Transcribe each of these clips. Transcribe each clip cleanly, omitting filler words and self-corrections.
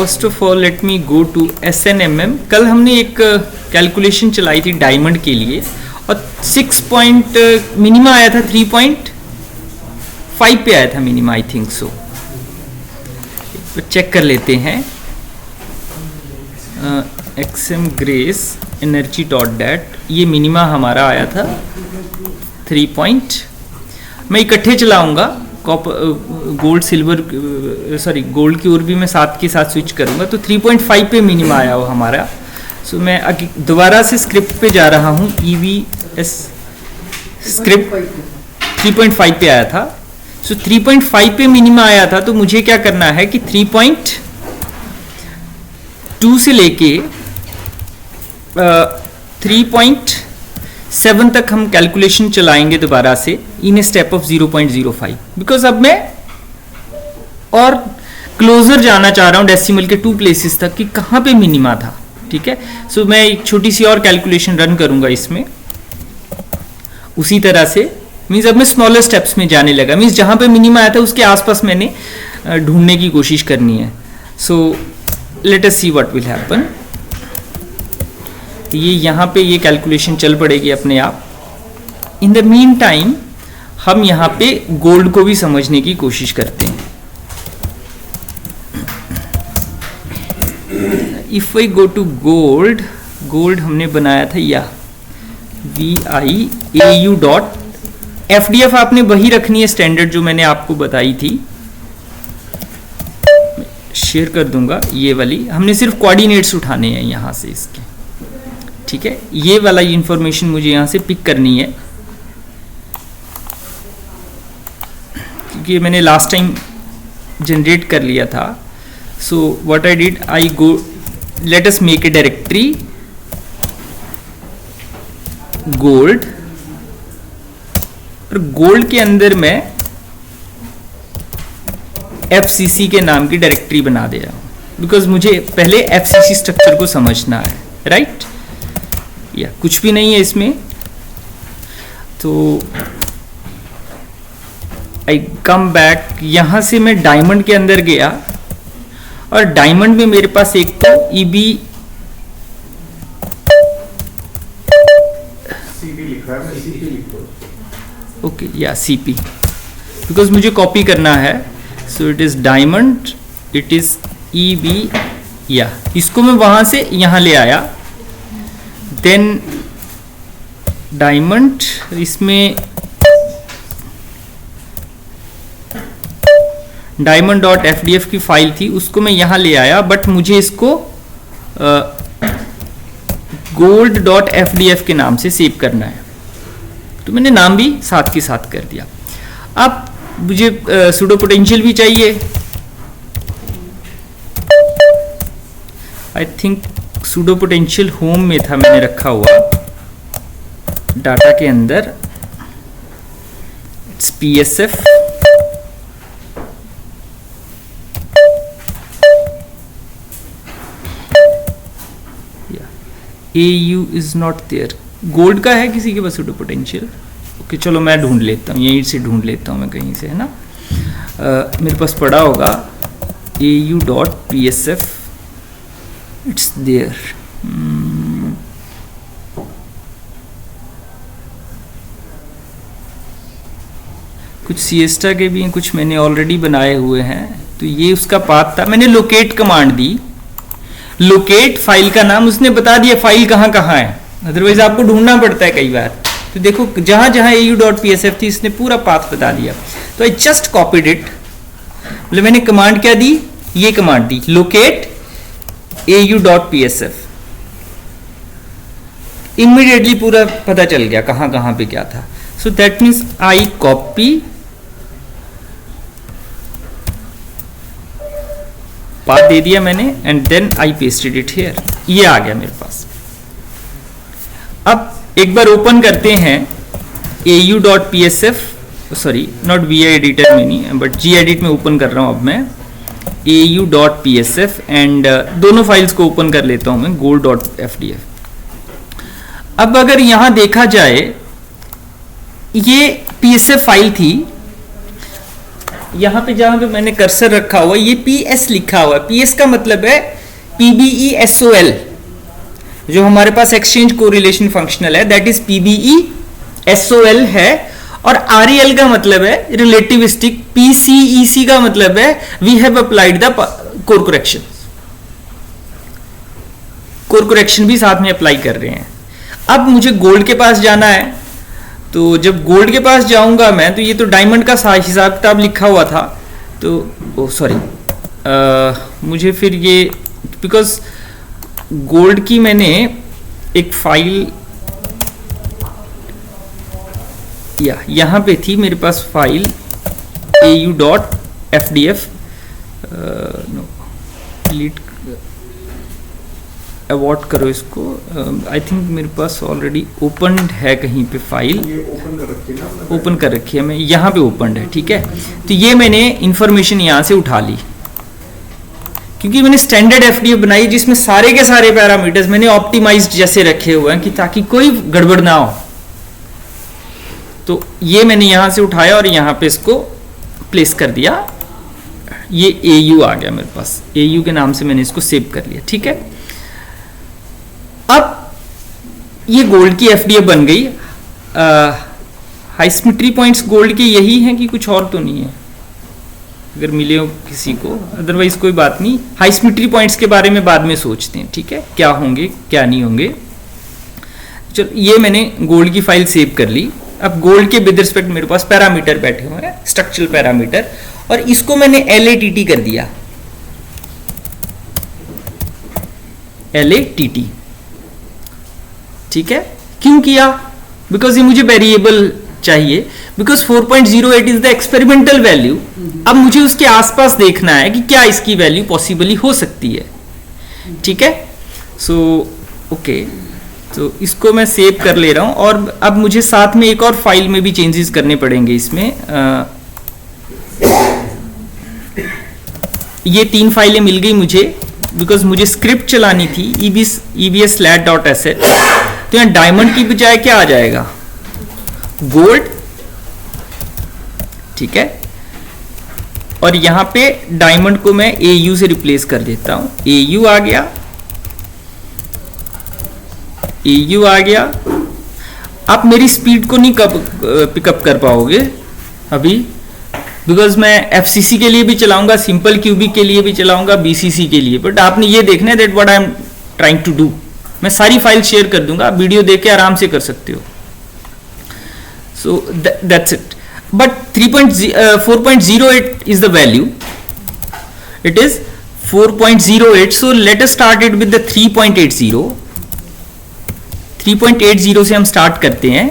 First of all let me go to SNMM। कल हमने एक कैलकुलेशन चलाई थी डायमंड के लिए और 6 पॉइंट मिनिमा आया था, 3.5 पे आया था मिनिमा, आई थिंक सो। तो चेक कर लेते हैं। XM grace energy dot dat, ये मिनिमा हमारा आया था 3 पॉइंट। मैं इकट्ठे चलाऊंगा, गोल्ड सिल्वर सॉरी गोल्ड की ओर भी मैं साथ के साथ स्विच करूंगा। तो 3.5 पे मिनिमा आया हो हमारा। सो मैं दोबारा से स्क्रिप्ट पे जा रहा हूँ। EVS स्क्रिप्ट 3.5 पे आया था। सो 3.5 पे मिनिमा आया था, तो मुझे क्या करना है कि 3.2 से लेके 3.7 तक हम कैलकुलेशन चलाएंगे दोबारा से इन ए स्टेप ऑफ 0.05, बिकॉज अब मैं और क्लोजर जाना चाह रहा हूं डेसिमल के 2 प्लेसेस तक कि कहां पे मिनिमा था। ठीक है, सो मैं एक छोटी सी और कैलकुलेशन रन करूंगा इसमें उसी तरह से। मीन्स अब मैं स्मॉलर स्टेप्स में जाने लगा। मीन्स जहां पे मिनिमा आया था उसके आसपास मैंने ढूंढने की कोशिश करनी है। So let us see what will happen. ये यहाँ पे ये कैलकुलेशन चल पड़ेगी अपने आप। इन द मीन टाइम हम यहाँ पे गोल्ड को भी समझने की कोशिश करते हैं। If I go to gold, gold हमने बनाया था या VIAU डॉट FDF आपने वही रखनी है स्टैंडर्ड जो मैंने आपको बताई थी। शेयर कर दूंगा ये वाली। हमने सिर्फ कोऑर्डिनेट्स उठाने हैं यहाँ से इसके। ठीक है, ये वाला इंफॉर्मेशन मुझे यहाँ से पिक करनी है क्योंकि मैंने लास्ट टाइम जनरेट कर लिया था। So what I did, I go, let us make a directory gold, और गोल्ड के अंदर मैं FCC के नाम की डायरेक्टरी बना दे रहा हूं, बिकॉज मुझे पहले FCC स्ट्रक्चर को समझना है। राइट, या कुछ भी नहीं है इसमें। तो आई कम बैक, यहां से मैं डायमंड के अंदर गया और डायमंड में मेरे पास एक तो EB लिखा है, CP लिखो। ओके, या CP, बिकॉज मुझे कॉपी करना है। So it is diamond, it is EB, या इसको मैं वहां से यहां ले आया। देन डायमंड, इसमें डायमंड डॉट FDF की फाइल थी, उसको मैं यहां ले आया, बट मुझे इसको गोल्ड डॉट FDF के नाम से सेव करना है। तो मैंने नाम भी साथ के साथ कर दिया। अब मुझे सूडो पोटेंशियल भी चाहिए। I think pseudo potential home में था मैंने रखा हुआ डाटा के अंदर। It's PSF, AU is not there. Gold का है किसी के पास सूडो पोटेंशियल? ओके, चलो मैं ढूंढ लेता हूँ, यहीं से ढूंढ लेता हूँ मैं कहीं से, है ना। मेरे पास पड़ा होगा AU dot PSF, it's there. कुछ सिएस्टा के भी हैं, कुछ मैंने ऑलरेडी बनाए हुए हैं। तो ये उसका पाथ था। मैंने लोकेट कमांड दी, लोकेट फाइल का नाम, उसने बता दिया फाइल कहाँ कहाँ है। अदरवाइज आपको ढूंढना पड़ता है कई बार। तो देखो जहां जहां AU.PSF थी इसने पूरा पाथ बता दिया। तो आई जस्ट कॉपीड इट। मतलब मैंने कमांड क्या दी, ये कमांड दी, लोकेट AU.PSF। इमीडिएटली पूरा पता चल गया कहां कहां पे क्या था। So that means I copy path दे दिया मैंने and then I pasted it here. ये आ गया मेरे पास। अब एक बार ओपन करते हैं AU.PSF, sorry not VI editor में नहीं बट Gedit में ओपन कर रहा हूं अब मैं AU.PSF एंड दोनों फाइल्स को ओपन कर लेता हूं मैं gold.FDF। अब अगर यहां देखा जाए ये PSF फाइल थी यहाँ पे जहाँ पे मैंने कर्सर रखा हुआ है ये PS लिखा हुआ है। PS का मतलब है PBESOL, जो हमारे पास एक्सचेंज कोरिलेशन फंक्शनल है, दैट इज PBESOL है। और REL का मतलब है रिलेटिविस्टिक, PCEC का मतलब है we have applied the core correction. Core correction भी साथ में अप्लाई कर रहे हैं। अब मुझे गोल्ड के पास जाना है, तो जब गोल्ड के पास जाऊंगा मैं, तो ये तो डायमंड का हिसाब किताब लिखा हुआ था, तो सॉरी, मुझे फिर ये बिकॉज गोल्ड की मैंने एक फाइल यहाँ पे थी मेरे पास file au.fdf, no delete, avoid करो इसको। आई थिंक मेरे पास ऑलरेडी ओपन है कहीं पे फाइल, ये ओपन कर रखी है ना आपने? ओपन कर रखी है, मैं यहाँ पे ओपन है, ठीक है। तो ये मैंने इंफॉर्मेशन यहाँ से उठा ली, क्योंकि मैंने स्टैंडर्ड एफडीएफ बनाई जिसमें सारे के सारे पैरामीटर्स मैंने ऑप्टिमाइज्ड जैसे रखे हुए हैं कि ताकि कोई गड़बड़ ना हो। तो ये मैंने यहां से उठाया और यहां पे इसको प्लेस कर दिया। ये AU आ गया मेरे पास, AU के नाम से मैंने इसको सेव कर लिया, ठीक है। अब ये गोल्ड की एफडीएफ बन गई। हाई सिमेट्री पॉइंट्स गोल्ड के यही हैं कि कुछ और तो नहीं है, अगर मिले हो किसी को, अदरवाइज कोई बात नहीं। हाई सिमेट्री पॉइंट्स के बारे में बाद में सोचते हैं, ठीक है, क्या होंगे क्या नहीं होंगे। चलो, ये मैंने गोल्ड की फाइल सेव कर ली। अब गोल्ड के विद रिस्पेक्ट मेरे पास पैरामीटर बैठे हुए हैं, स्ट्रक्चरल पैरामीटर, और इसको मैंने LATT कर दिया, LATT, ठीक है। क्यों किया? बिकॉज ये मुझे वेरिएबल चाहिए, because 4.08 is the experimental value. अब मुझे उसके आसपास देखना है कि क्या इसकी वैल्यू पॉसिबली हो सकती है, ठीक है। सो ओके, तो इसको मैं सेव कर ले रहा हूं, और अब मुझे साथ में एक और फाइल में भी चेंजेस करने पड़ेंगे इसमें। ये 3 फाइलें मिल गई मुझे, बिकॉज मुझे स्क्रिप्ट चलानी थी ebs/lat.sh। तो यहाँ डायमंड की बजाय क्या आ जाएगा? गोल्ड, ठीक है। और यहां पे डायमंड को मैं AU से रिप्लेस कर देता हूं, AU आ गया, AU आ गया। आप मेरी स्पीड को नहीं पिकअप कर पाओगे अभी, बिकॉज मैं FCC के लिए भी चलाऊंगा, सिंपल क्यूबिक के लिए भी चलाऊंगा, BCC के लिए, बट आपने ये देखना है that what I am trying to do. मैं सारी फाइल शेयर कर दूंगा, आप वीडियो देख के आराम से कर सकते हो। So that's it. But 4.08 is the value. It is 4.08. So let us start it with the 3.80. 3.80 से हम स्टार्ट करते हैं।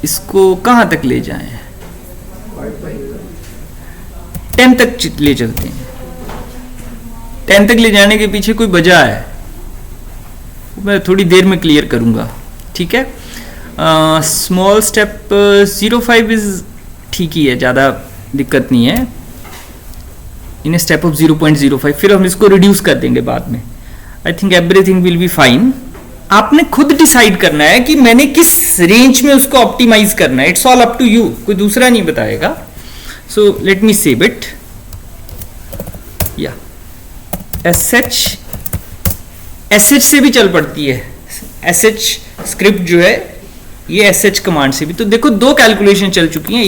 इसको कहाँ तक ले जाएं? 10 तक ले चलते हैं। 10 तक ले जाने के पीछे कोई वजह है, मैं थोड़ी देर में क्लियर करूंगा, ठीक है। स्मॉल स्टेप 0.5 इज ठीक ही है, ज़्यादा दिक्कत नहीं है। इन स्टेप ऑफ 0.05, फिर हम इसको रिड्यूस कर देंगे बाद में। I think everything will be fine. आपने खुद डिसाइड करना है कि मैंने किस रेंज में उसको ऑप्टिमाइज करना है, it's all up to you, कोई दूसरा नहीं बताएगा। So let me save it, या SH से भी चल पड़ती है, SH स्क्रिप्ट जो है ये SH कमांड से भी। तो देखो 2 कैलकुलेशन चल चुकी हैं।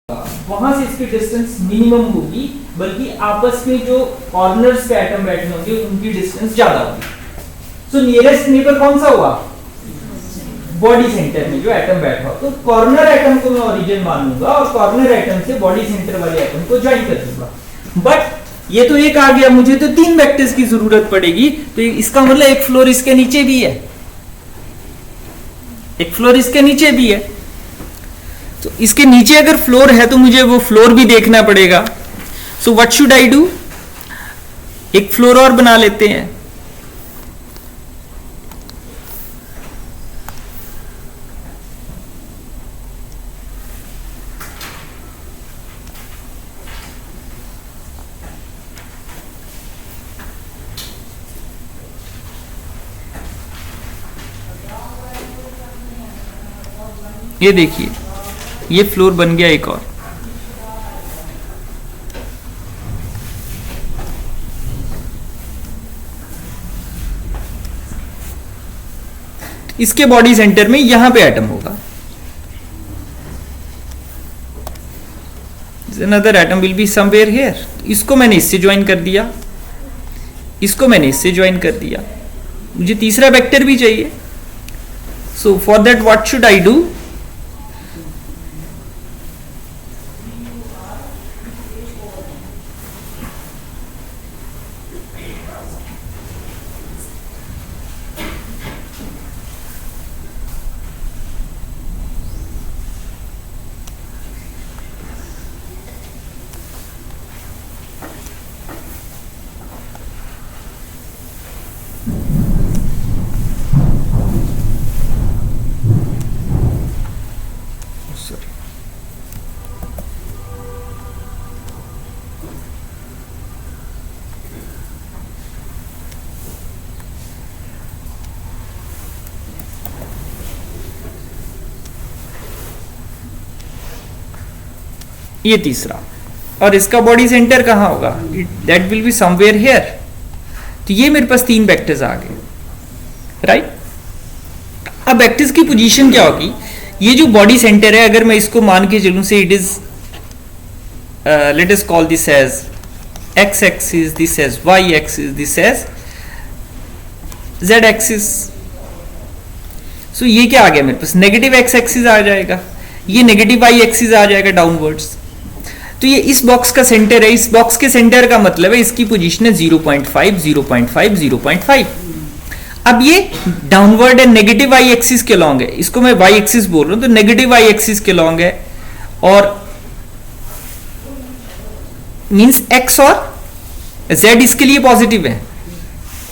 वहां से इसकी डिस्टेंस मिनिमम होगी, बल्कि आपस में जो कॉर्नर्स पे एटम बैठे होंगे उनकी डिस्टेंस ज्यादा होगी। सो नियरेस्ट नेबर कौन सा हुआ? बॉडी सेंटर में जो एटम बैठा हो, तो कॉर्नर एटम को मैं ओरिजिन मानूंगा और कॉर्नर एटम से बॉडी सेंटर वाले एटम को ज्वाइन कर दूंगा। बट ये तो एक आ गया, मुझे तो 3 वेक्टर्स की जरूरत पड़ेगी, तो इसका मतलब एक फ्लोर इसके नीचे भी है, एक फ्लोर इसके नीचे भी है। तो इसके नीचे अगर फ्लोर है तो मुझे वो फ्लोर भी देखना पड़ेगा। So what should I do? एक फ्लोर और बना लेते हैं। ये देखिए, ये फ्लोर बन गया एक और। इसके बॉडी सेंटर में यहां पे एटम होगा, another atom will be somewhere here. इसको मैंने इससे ज्वाइन कर दिया, इसको मैंने इससे ज्वाइन कर दिया, मुझे तीसरा वेक्टर भी चाहिए। So for that what should I do? ये तीसरा, और इसका बॉडी सेंटर कहां होगा? That will be somewhere here. तो ये मेरे पास 3 वेक्टर्स आ गए, राइट। अब वेक्टर्स की पोजीशन क्या होगी? ये जो बॉडी सेंटर है, अगर मैं इसको मान के चलूं से it is, let us call this as x axis, this as y axis, this as z axis. So ये क्या आ गया मेरे पास? नेगेटिव x एक्सिस आ जाएगा, ये नेगेटिव y एक्सिस आ जाएगा डाउनवर्ड्स। तो ये इस बॉक्स का सेंटर है, इस बॉक्स के सेंटर का मतलब है इसकी पोजीशन है 0.5, 0.5, 0.5। अब ये डाउनवर्ड है, नेगेटिव y एक्सिस के लॉन्ग है, इसको मैं y एक्सिस बोल रहा हूं, तो नेगेटिव y एक्सिस के लॉन्ग है, और मींस x और z इसके लिए पॉजिटिव है,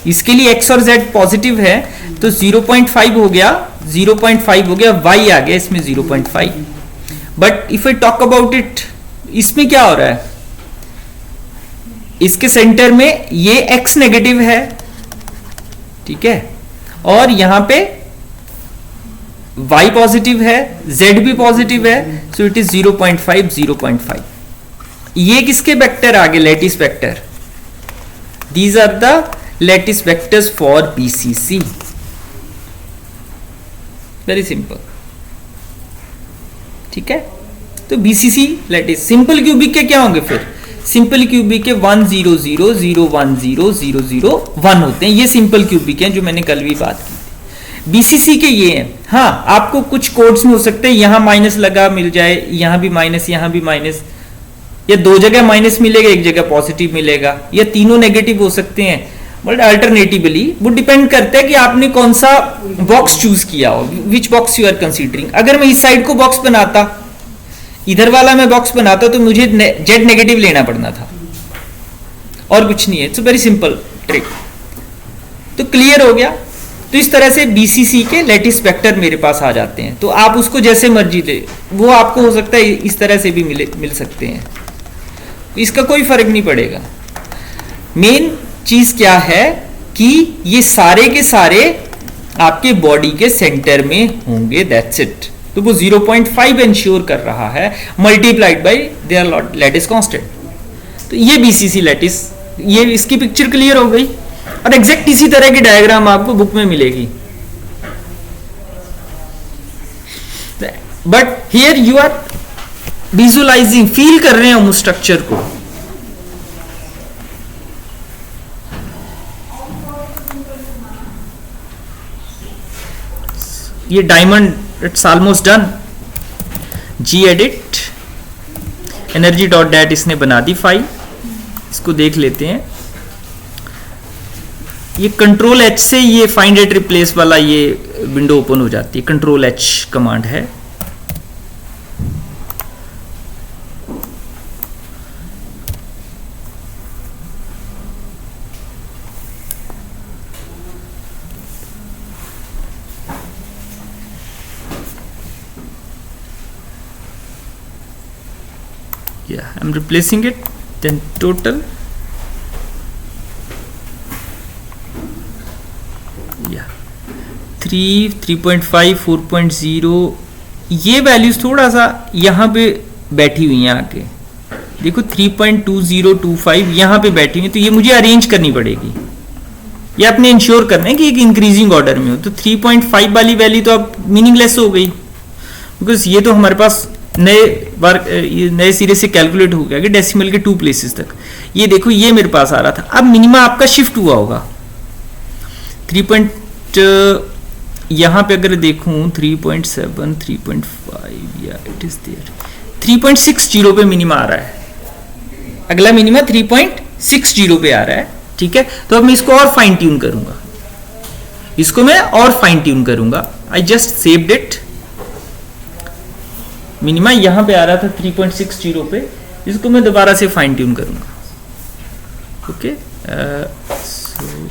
इसके लिए x और z पॉजिटिव है, तो 0.5 हो गया, 0.5 हो गया, y आ गया इसमें 0.5। But if I talk about it, इसमें क्या हो रहा है? इसके सेंटर में ये x नेगेटिव है, ठीक है, और यहां पे y पॉजिटिव है, z भी पॉजिटिव है, सो इट इज 0.5, 0.5। ये किसके वेक्टर आगे? Lattice vector. These are the lattice vectors for BCC. Very simple, ठीक है। तो बीसीसी लैटिस, सिंपल क्यूबिक के क्या होंगे फिर? सिंपल क्यूबिक के 1 0 0 0 1 0 0 0 1 होते हैं, ये सिंपल क्यूबिक हैं जो मैंने कल भी बात की थी। बीसीसी के ये हैं। हाँ, आपको कुछ कोड्स में हो सकते हैं यहां माइनस लगा मिल जाए, यहां भी माइनस, यहां भी माइनस, या 2 जगह माइनस मिलेगा, 1 जगह पॉजिटिव मिलेगा, या तीनों नेगेटिव हो सकते हैं। बट अल्टरनेटिवली वो डिपेंड करता है कि आपने कौन सा बॉक्स चूज किया हो, which box you are considering. अगर मैं इस साइड को बॉक्स बनाता, इधर वाला मैं बॉक्स बनाता, तो मुझे जेड नेगेटिव लेना पड़ना था, और कुछ नहीं है। It's very simple trick. तो क्लियर हो गया। तो इस तरह से बीसीसी के लैटिस वेक्टर मेरे पास आ जाते हैं। तो आप उसको जैसे मर्जी ले, वो आपको हो सकता है इस तरह से भी मिल सकते हैं, इसका कोई फर्क नहीं पड़ेगा। मेन चीज क्या है कि ये सारे के सारे आपके बॉडी के सेंटर में होंगे, दैट्स इट। तो वो 0.5 इंश्योर कर रहा है, multiplied by there lattice constant. तो ये बीसीसी लैटिस, ये इसकी पिक्चर क्लियर हो गई। और एग्जैक्ट इसी तरह की डायग्राम आपको बुक में मिलेगी। But here you are visualizing, feel कर रहे हैं हम उस स्ट्रक्चर को। ये diamond, it's almost done. Gedit energy dot dat इसने बना दी फाइल, इसको देख लेते हैं। ये कंट्रोल एच से ये फाइंड एट रिप्लेस वाला ये विंडो ओपन हो जाती है, कंट्रोल एच कमांड है। Yeah, I'm replacing it, then total, yeah, 3, 3.5, 4.0, ये वैल्यूज थोड़ा सा यहाँ पे बैठी हुई हैं आके, देखो 3.2025 यहाँ पे बैठी हुई है, तो ये मुझे अरेंज करनी पड़ेगी। ये आपने इंश्योर करना है कि एक इंक्रीजिंग ऑर्डर में हो। तो 3.5 वाली वैल्यू तो अब मीनिंगलेस हो गई, बिकॉज ये तो हमारे पास नए सिरे से कैलकुलेट हो गया कि डेसिमल के 2 प्लेसेस तक। ये देखो ये मेरे पास आ रहा था, अब मिनिमा आपका शिफ्ट हुआ होगा 3. यहाँ पे अगर देखूं 3.7, 3.5, या इट इज देयर 3.60 पे मिनिमा आ रहा है। अगला मिनिमा 3.60 पे आ रहा है, ठीक है। तो अब मैं इसको और फाइन ट्यून करूंगा, इसको मैं और फाइन ट्यून करूंगा। I just saved it. Minima यहां पे आ रहा था 3.60 पे, इसको मैं दोबारा से फाइन ट्यून करूंगा। Okay, so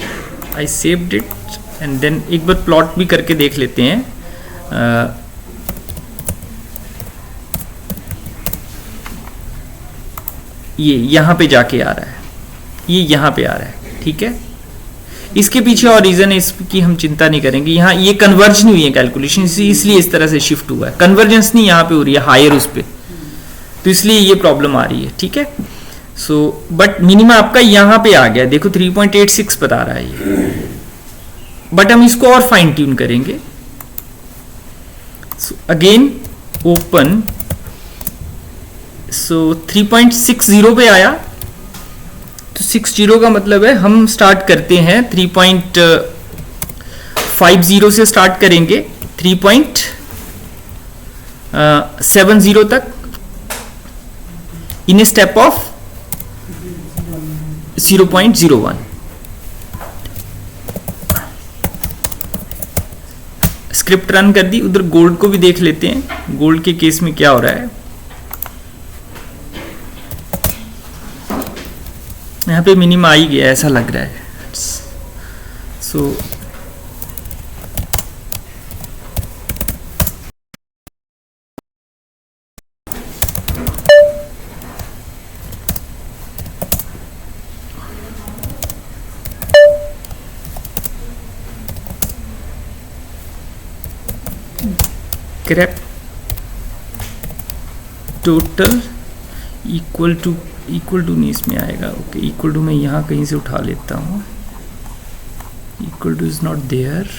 I saved it and then एक बार प्लॉट भी करके देख लेते हैं। ये यहां पे जाके आ रहा है, ये यहां पे आ रहा है, ठीक है। इसके पीछे और रीजन है, इसकी हम चिंता नहीं करेंगे। यहाँ ये कन्वर्ज नहीं हुई है कैलकुलेशन, इसलिए इस तरह से शिफ्ट हुआ है। कन्वर्जेंस नहीं यहाँ पे हो रही है हायर उस पर, तो इसलिए ये प्रॉब्लम आ रही है, ठीक है। सो बट मिनिमा आपका यहाँ पे आ गया, देखो 3.86 बता रहा है ये, बट हम इसको और फाइन ट्यून करेंगे। सो अगेन ओपन, सो 3.60 पे आया, तो 60 का मतलब है हम स्टार्ट करते हैं 3.50 से स्टार्ट करेंगे 3.70 तक in a step of 0.01। Script run कर दी। उधर गोल्ड को भी देख लेते हैं, गोल्ड के केस में क्या हो रहा है। यहाँ पे मिनिमा आ ही गया ऐसा लग रहा है। सो ग्रेप टोटल इक्वल टू नहीं इसमें आएगा। ओके, इक्वल टू मैं यहाँ कहीं से उठा लेता हूँ। Equal to is not there.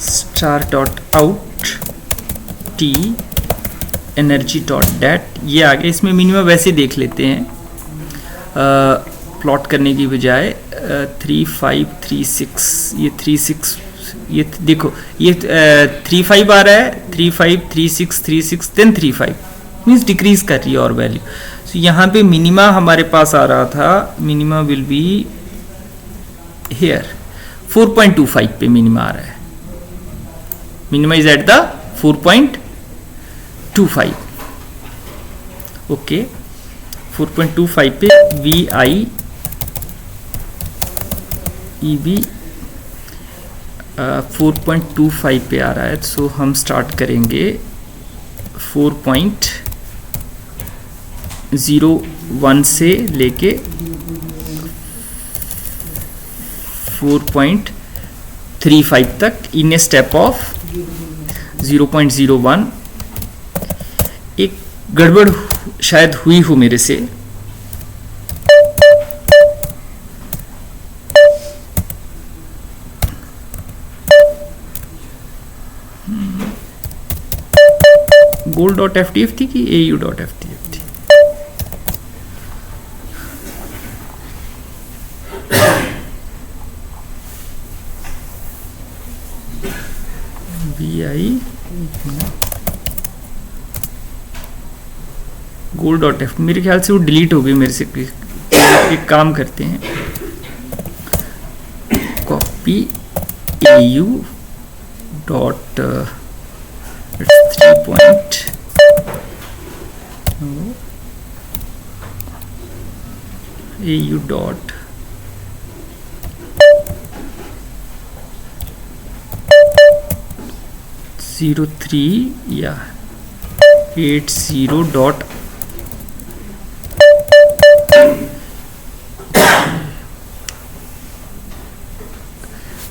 Star dot out t energy dot dat, ये आगे इसमें मिनिमम वैसे देख लेते हैं प्लॉट करने की बजाय। 3536, ये 36, ये देखो ये 35 आ रहा है, 35 36 36 देन 35 मीन्स डिक्रीज कर रही है और वैल्यू। सो यहाँ पे मिनिमा हमारे पास आ रहा था, मिनिमा विल बी हेयर 4.25 पे मिनिमा आ रहा है। Minima is at the 4.25। Okay, 4.25 पे VI EB 4.25 पे आ रहा है। सो हम स्टार्ट करेंगे 4.01 से लेके 4.35 तक इन ए स्टेप ऑफ 0.01, एक गड़बड़ शायद हुई हो मेरे से, gold.ftf थी कि au.ftf थी? vi gold.ft, मेरे ख्याल से वो डिलीट हो गई मेरे से। एक काम करते हैं, copy au dot 3 point au dot 03 या 80 डॉट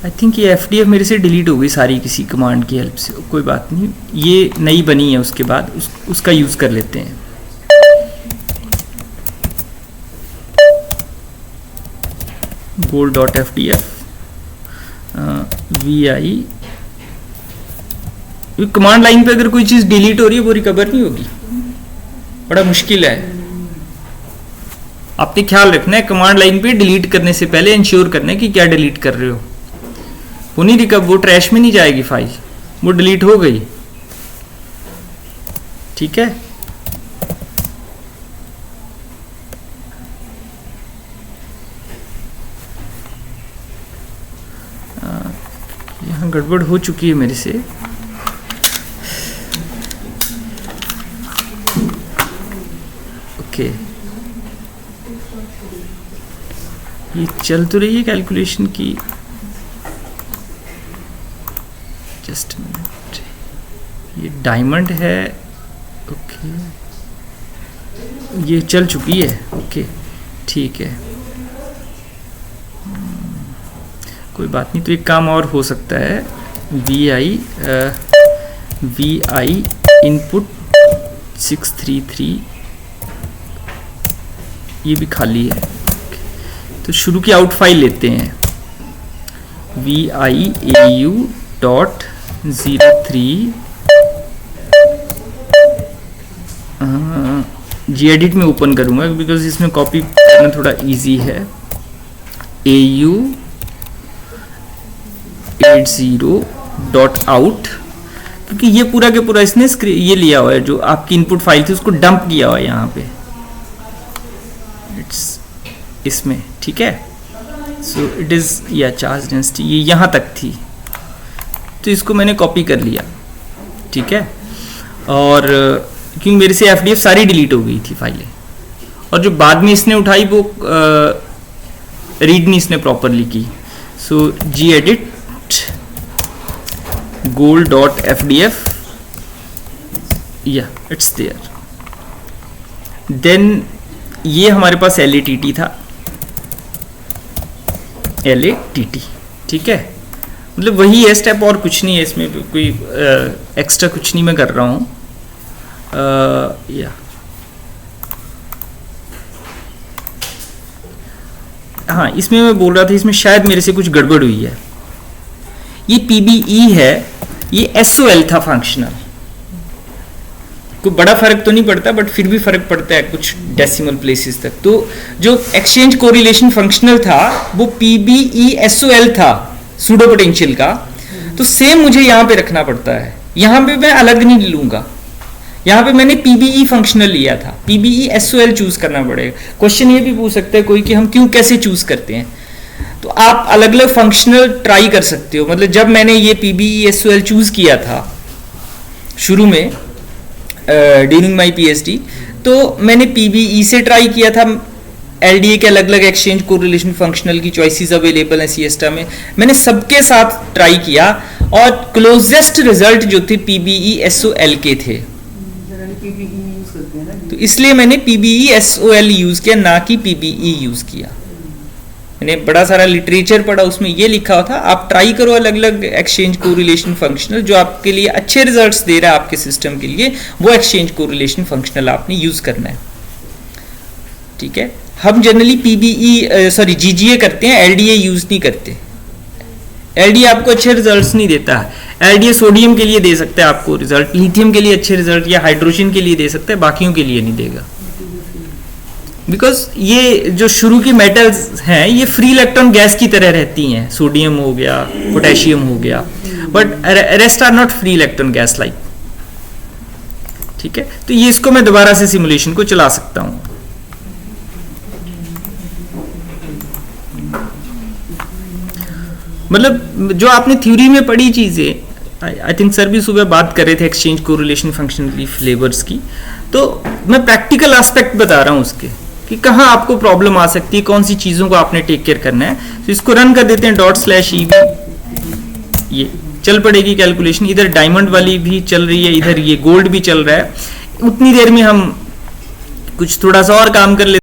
आई थिंक ये FDF मेरे से डिलीट हो गई सारी किसी कमांड की हेल्प से। कोई बात नहीं, ये नई बनी है, उसके बाद उसका यूज़ कर लेते हैं। gold.ftf vi, कमांड लाइन पे अगर कोई चीज़ डिलीट हो रही है वो रिकवर नहीं होगी, बड़ा मुश्किल है। आपने ख्याल रखना है कमांड लाइन पे डिलीट करने से पहले इंश्योर करना है कि क्या डिलीट कर रहे हो, वो नहीं रिकवर, वो ट्रैश में नहीं जाएगी फाइल, वो डिलीट हो गई। ठीक है, यहाँ गड़बड़ हो चुकी है मेरे से। ओके, ये चल तो रही है कैलकुलेशन की, जस्ट मिनट, ये डायमंड है। ओके, ये चल चुकी है। ओके ठीक है, कोई बात नहीं। तो एक काम और हो सकता है, vi इनपुट 633, ये भी खाली है। तो शुरू की आउट फाइल लेते हैं, viau डॉट 03 gedit में ओपन करूंगा बिकॉज इसमें कॉपी करना थोड़ा इजी है। au 80 डॉट आउट, क्योंकि ये पूरा के पूरा इसने ये लिया हुआ है, जो आपकी इनपुट फाइल थी उसको डंप किया हुआ है यहाँ पे इसमें। ठीक है, सो इट इज या चार्ज डेंसिटी ये यहाँ तक थी, तो इसको मैंने कॉपी कर लिया। ठीक है, और क्योंकि मेरे से FDF सारी डिलीट हो गई थी फाइलें, और जो बाद में इसने उठाई वो रीड नहीं इसने प्रॉपरली की। सो gedit gold.fdf, या इट्स देयर। देन ये हमारे पास LATT था, LATT। ठीक है, मतलब वही है स्टेप, और कुछ नहीं है इसमें, कोई एक्स्ट्रा कुछ नहीं मैं कर रहा हूँ। या हाँ, इसमें मैं बोल रहा था, इसमें शायद मेरे से कुछ गड़बड़ हुई है। ये PBE है, ये SOL था फंक्शनल। कोई बड़ा फर्क तो नहीं पड़ता, बट फिर भी फर्क पड़ता है कुछ डेसिमल प्लेसेस तक। तो जो एक्सचेंज कोरिलेशन फंक्शनल था वो PBE SOL था, सूडो पोटेंशियल का। तो सेम मुझे यहाँ पे रखना पड़ता है, यहाँ पे मैं अलग नहीं लूंगा। यहाँ पे मैंने PBE फंक्शनल लिया था, PBE SOL चूज करना पड़ेगा। क्वेश्चन ये भी पूछ सकते हैं कोई कि हम क्यों कैसे चूज करते हैं, तो आप अलग अलग फंक्शनल ट्राई कर सकते हो। मतलब जब मैंने ये PBE SOL चूज किया था शुरू में ड्यूरिंग माई PhD, तो मैंने PBE से ट्राई किया था। LDA के अलग अलग एक्सचेंज कोरिलेशन फंक्शनल की चॉइसेस अवेलेबल हैं सिएस्टा में, मैंने सबके साथ ट्राई किया, और क्लोजेस्ट रिजल्ट जो थे PBE SOL के थे। तो इसलिए मैंने PBE SOL यूज किया, ना कि PBE यूज किया। मैंने बड़ा सारा लिटरेचर पढ़ा, उसमें ये लिखा हुआ था आप ट्राई करो अलग अलग एक्सचेंज कोरिलेशन फंक्शनल, जो आपके लिए अच्छे रिजल्ट्स दे रहा है आपके सिस्टम के लिए, वो एक्सचेंज कोरिलेशन फंक्शनल आपने यूज करना है। ठीक है, हम जनरली पीबीई सॉरी जीजीए करते हैं, एलडीए यूज नहीं करते। एलडीए आपको अच्छे रिजल्ट्स नहीं देता है। एलडीए सोडियम के लिए दे सकता है आपको रिजल्ट, लिथियम के लिए अच्छे रिजल्ट, या हाइड्रोजन के लिए दे सकता है, बाकियों के लिए नहीं देगा। बिकॉज ये जो शुरू की मेटल्स हैं ये फ्री इलेक्ट्रॉन गैस की तरह रहती हैं, सोडियम हो गया, पोटेशियम हो गया, but rest are not free electron gas like. ठीक है, तो ये इसको मैं दोबारा से सिमुलेशन को चला सकता हूं। मतलब जो आपने थ्योरी में पढ़ी चीजें, आई थिंक सर भी सुबह बात कर रहे थे एक्सचेंज कोरिलेशन फंक्शन की फ्लेवर्स की, तो मैं प्रैक्टिकल एस्पेक्ट बता रहा हूं उसके कि कहाँ आपको प्रॉब्लम आ सकती है, कौन सी चीजों को आपने टेक केयर करना है। तो इसको रन कर देते हैं ./ev, ये चल पड़ेगी कैलकुलेशन, इधर डायमंड वाली भी चल रही है, इधर ये गोल्ड भी चल रहा है। उतनी देर में हम कुछ थोड़ा सा और काम कर लेते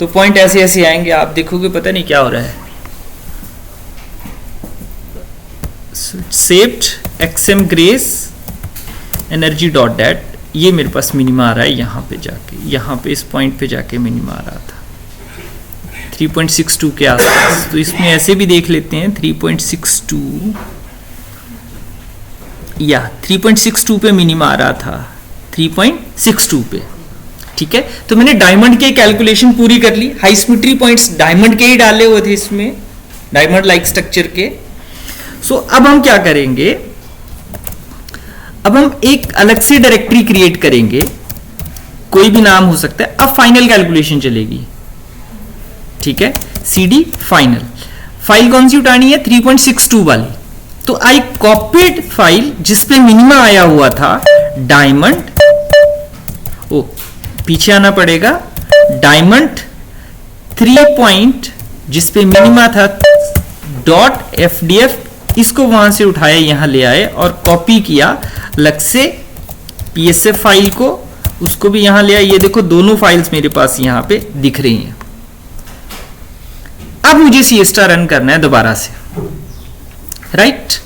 तो पॉइंट ऐसे ऐसे आएंगे, आप देखोगे पता नहीं क्या हो रहा है। Saved xmgrace energy dot dat, ये मेरे पास मिनिमा आ रहा है यहाँ पे जाके, यहाँ पे इस पॉइंट पे जाके मिनिमा आ रहा था 3.62 के आसपास। तो इसमें ऐसे भी देख लेते हैं 3.62 या 3.62 पे मिनिमा आ रहा था 3.62 पे, ठीक है। तो मैंने डायमंड के कैलकुलेशन पूरी कर ली, हाई सिमेट्री पॉइंट्स डायमंड के ही डाले हुए थे इसमें, डायमंड लाइक स्ट्रक्चर के। सो अब हम क्या करेंगे, अब हम एक अलग से डायरेक्टरी क्रिएट करेंगे, कोई भी नाम हो सकता है। अब फाइनल कैलकुलेशन चलेगी, ठीक है। CD फाइनल फाइल कौन सी उठानी है, 3.62 वाली। तो आई कॉपीड फाइल जिसपे मिनिमा आया हुआ था, डायमंड, ओ पीछे आना पड़ेगा, डायमंड 3 जिसपे मिनिमा था डॉट FDF, इसको वहां से उठाया यहां ले आए और कॉपी किया अलग से PSF फाइल को, उसको भी यहां ले आए। ये देखो दोनों फाइल्स मेरे पास यहां पे दिख रही हैं। अब मुझे सिएस्टा रन करना है दोबारा से, राइट।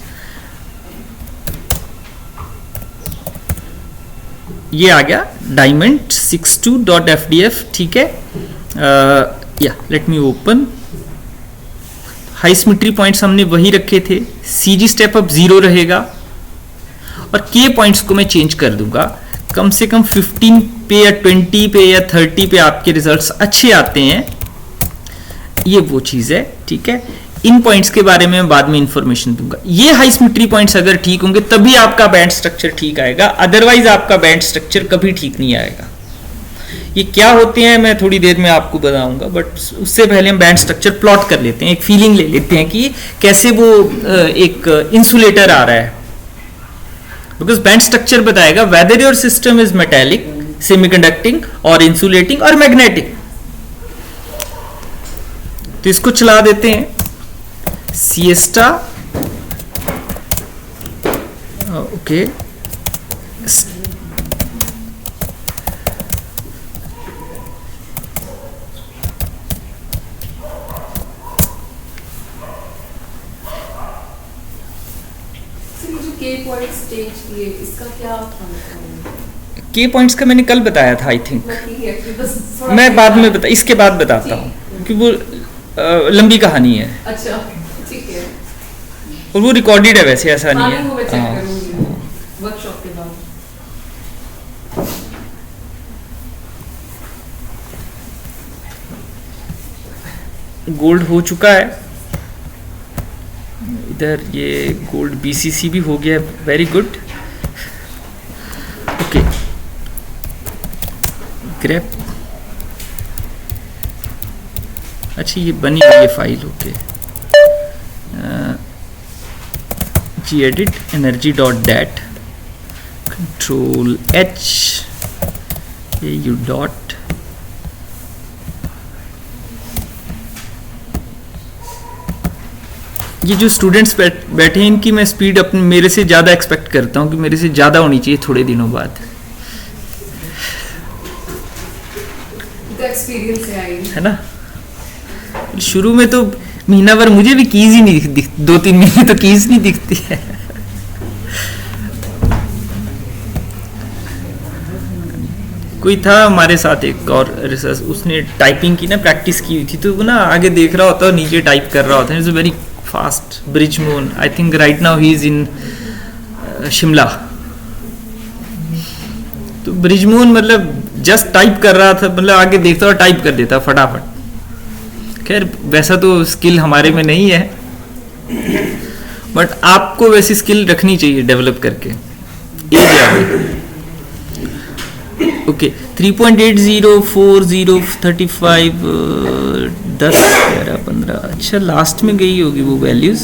ये आ गया डायमंड 62.fdf, ठीक है। या let me open. High symmetry points हमने वही रखे थे, CG स्टेप अप 0 रहेगा और K पॉइंट्स को मैं चेंज कर दूंगा। कम से कम 15 पे या 20 पे या 30 पे आपके रिजल्ट्स अच्छे आते हैं, ये वो चीज है, ठीक है। इन पॉइंट्स के बारे में बाद में इंफॉर्मेशन दूंगा। ये हाई सिमेट्री पॉइंट्स अगर ठीक होंगे तभी आपका बैंड स्ट्रक्चर ठीक आएगा, अदरवाइज आपका बैंड स्ट्रक्चर कभी ठीक नहीं आएगा। ये क्या होते हैं मैं थोड़ी देर में आपको बताऊंगा, बट उससे पहले हम बैंड स्ट्रक्चर प्लॉट कर लेते हैं, एक फीलिंग ले लेते हैं कि कैसे वो एक इंसुलेटर आ रहा है। बिकॉज बैंड स्ट्रक्चर बताएगा whether your system is metallic, semiconducting और इंसुलेटिंग और मैग्नेटिक। तो इसको चला देते हैं, सिएस्टा, ओके, के पॉइंट्स का मैंने कल बताया था, आई थिंक मैं बाद में इसके बाद बताता हूँ क्योंकि वो लंबी कहानी है। अच्छा, ठीक है। और वो रिकॉर्डेड है वैसे, ऐसा नहीं है। वर्कशॉप के बाद गोल्ड हो चुका है इधर, ये गोल्ड BCC भी हो गया, वेरी गुड। ओके, ग्रेप, अच्छा ये बनी हुई है file, okay. gedit energy dot dat, control H, AU dot, ये जो स्टूडेंट्स बैठे हैं इनकी मैं स्पीड अपने मेरे से ज़्यादा एक्सपेक्ट करता हूँ कि मेरे से ज़्यादा होनी चाहिए थोड़े दिनों बाद, एक्सपीरियंस है ना। शुरू में तो महीना भर मुझे भी कीज ही नहीं दिख 2-3 महीने तो कीज नहीं दिखती है। कोई था हमारे साथ एक और रिसर्च, उसने टाइपिंग की ना, प्रैक्टिस की हुई थी, तो वो ना आगे देख रहा होता और नीचे टाइप कर रहा होता है। It's very fast. Brijmohan, I think right now he is in Shimla. तो ब्रिजमोन मतलब जस्ट टाइप कर रहा था, मतलब आगे देखता और टाइप कर देता फटाफट। खैर वैसा तो स्किल हमारे में नहीं है, बट आपको वैसी स्किल रखनी चाहिए डेवलप करके। एज आ गई, ओके। 3.80 40 35 10 11 15, अच्छा लास्ट में गई होगी वो वैल्यूज,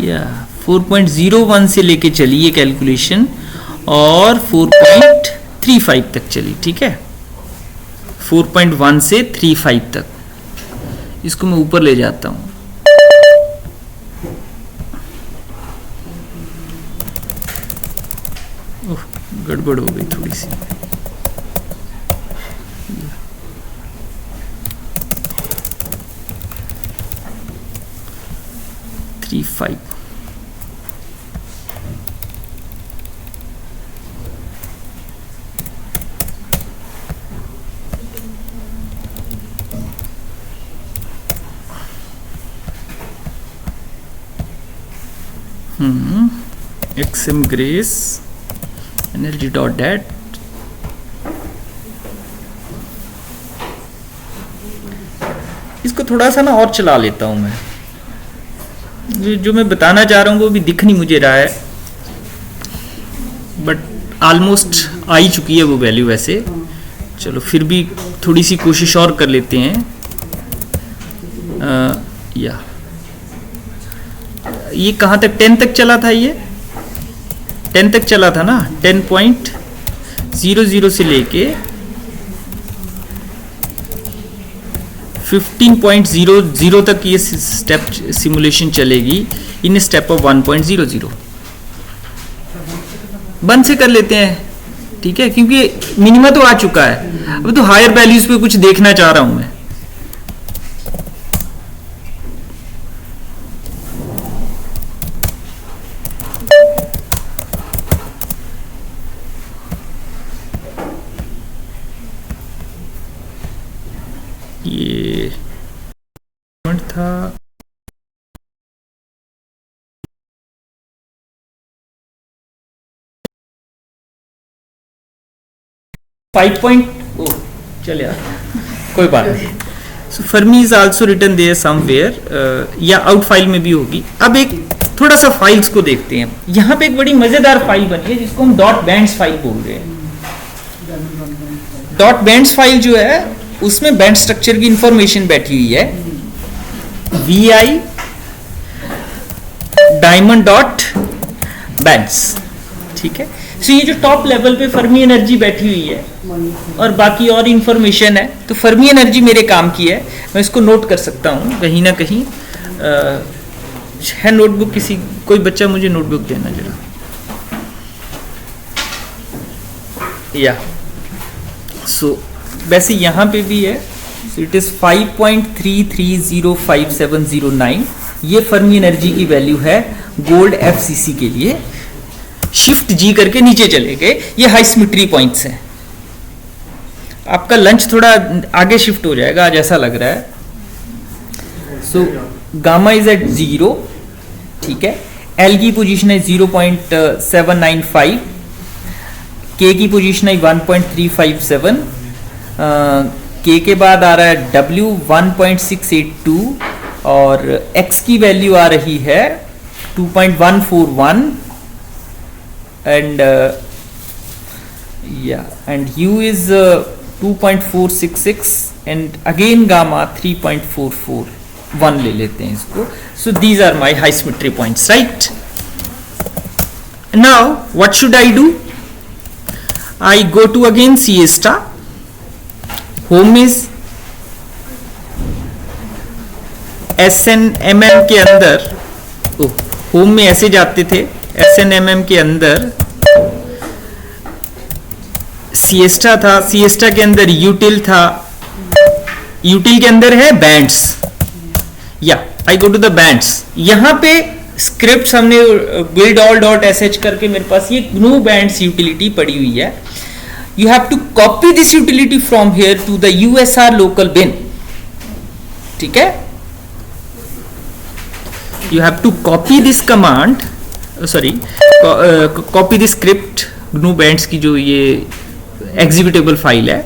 या 4.01 से लेके चली ये कैलकुलेशन और 4.35 तक चली, ठीक है। 4.1 से 35 तक, इसको मैं ऊपर ले जाता हूं। गड़बड़ हो गई थोड़ी सी, 0.35। XM Grace energy dot dat इसको थोड़ा सा ना और चला लेता हूं मैं, जो मैं बताना चाह रहा हूं वो भी दिख नहीं मुझे रहा है, बट ऑलमोस्ट आ ही चुकी है वो वैल्यू वैसे। चलो फिर भी थोड़ी सी कोशिश और कर लेते हैं। या ये कहाँ तक, 10 तक चला था, ये 10 तक चला था ना, 10.00 से लेके 15.00 तक ये स्टेप सिमुलेशन चलेगी इन स्टेप ऑफ 1.00। बंद से कर लेते हैं, ठीक है, क्योंकि मिनिमा तो आ चुका है, अब तो हायर वैल्यूज पे कुछ देखना चाह रहा हूं मैं। ये था 5. चले यार, कोई बात नहीं। So Fermi is also written there somewhere, या आउट फाइल में भी होगी। अब एक थोड़ा सा फाइल्स को देखते हैं। यहाँ पे एक बड़ी मजेदार फाइल बनी है जिसको हम डॉट बैंड्स फाइल बोल रहे हैं। डॉट बैंड्स फाइल जो है उसमें बैंड स्ट्रक्चर की इंफॉर्मेशन बैठी हुई है, VI डायमंड डॉट बैंड्स, ठीक है। सो ये जो टॉप लेवल पे फर्मी एनर्जी बैठी हुई है और बाकी और इंफॉर्मेशन है, तो फर्मी एनर्जी मेरे काम की है, मैं इसको नोट कर सकता हूँ कहीं ना कहीं। है नोटबुक, किसी कोई बच्चा मुझे नोटबुक देना जरा। या सो वैसे यहाँ पे भी है, सो इट इज 5.33057009। ये फर्मी एनर्जी की वैल्यू है गोल्ड FCC के लिए। शिफ्ट G करके नीचे चले गए, ये हाई सिमेट्री पॉइंट्स हैं। आपका लंच थोड़ा आगे शिफ्ट हो जाएगा आज, ऐसा लग रहा है। सो गामा इज एट 0, ठीक है। L की पोजीशन है 0.795, K की पोजीशन है 1.357, K के बाद आ रहा है W 1.682 और X की वैल्यू आ रही है 2.141 and U is 2.466 and again gamma 3.441 ले लेते हैं इसको। So these are my high symmetry points, right? Now what should I do? I go to again C star, home is SNMM के अंदर, होम में ऐसे जाते थे, SNMM के अंदर सिएस्टा था, सिएस्टा के अंदर यूटिल था, यूटिल के अंदर है बैंड्स। या आई गो टू द बैंड्स। यहां पे स्क्रिप्ट हमने build all dot sh करके, मेरे पास ये GNU बैंड्स यूटिलिटी पड़ी हुई है। You have to copy this utility from here to the USR local bin, ठीक है। You have to copy this command, sorry copy this script GNU bands की जो ये एग्जीक्यूटेबल फाइल है,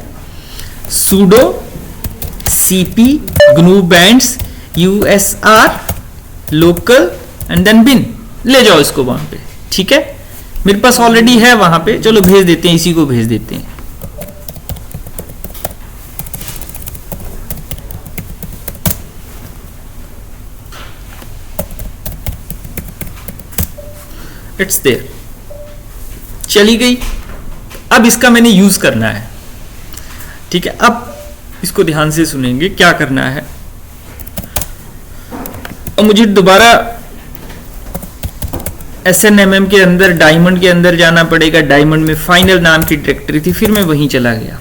sudo cp GNU bands USR local and then bin, ले जाओ इसको वहां पे, ठीक है। मेरे पास ऑलरेडी है वहां पे, चलो भेज देते हैं, इसी को भेज देते हैं। इट्स देयर, चली गई। अब इसका मैंने यूज करना है, ठीक है। अब इसको ध्यान से सुनेंगे क्या करना है। और मुझे दोबारा SNMM के अंदर डायमंड के अंदर जाना पड़ेगा। डायमंड में फाइनल नाम की डायरेक्टरी थी, फिर मैं वहीं चला गया।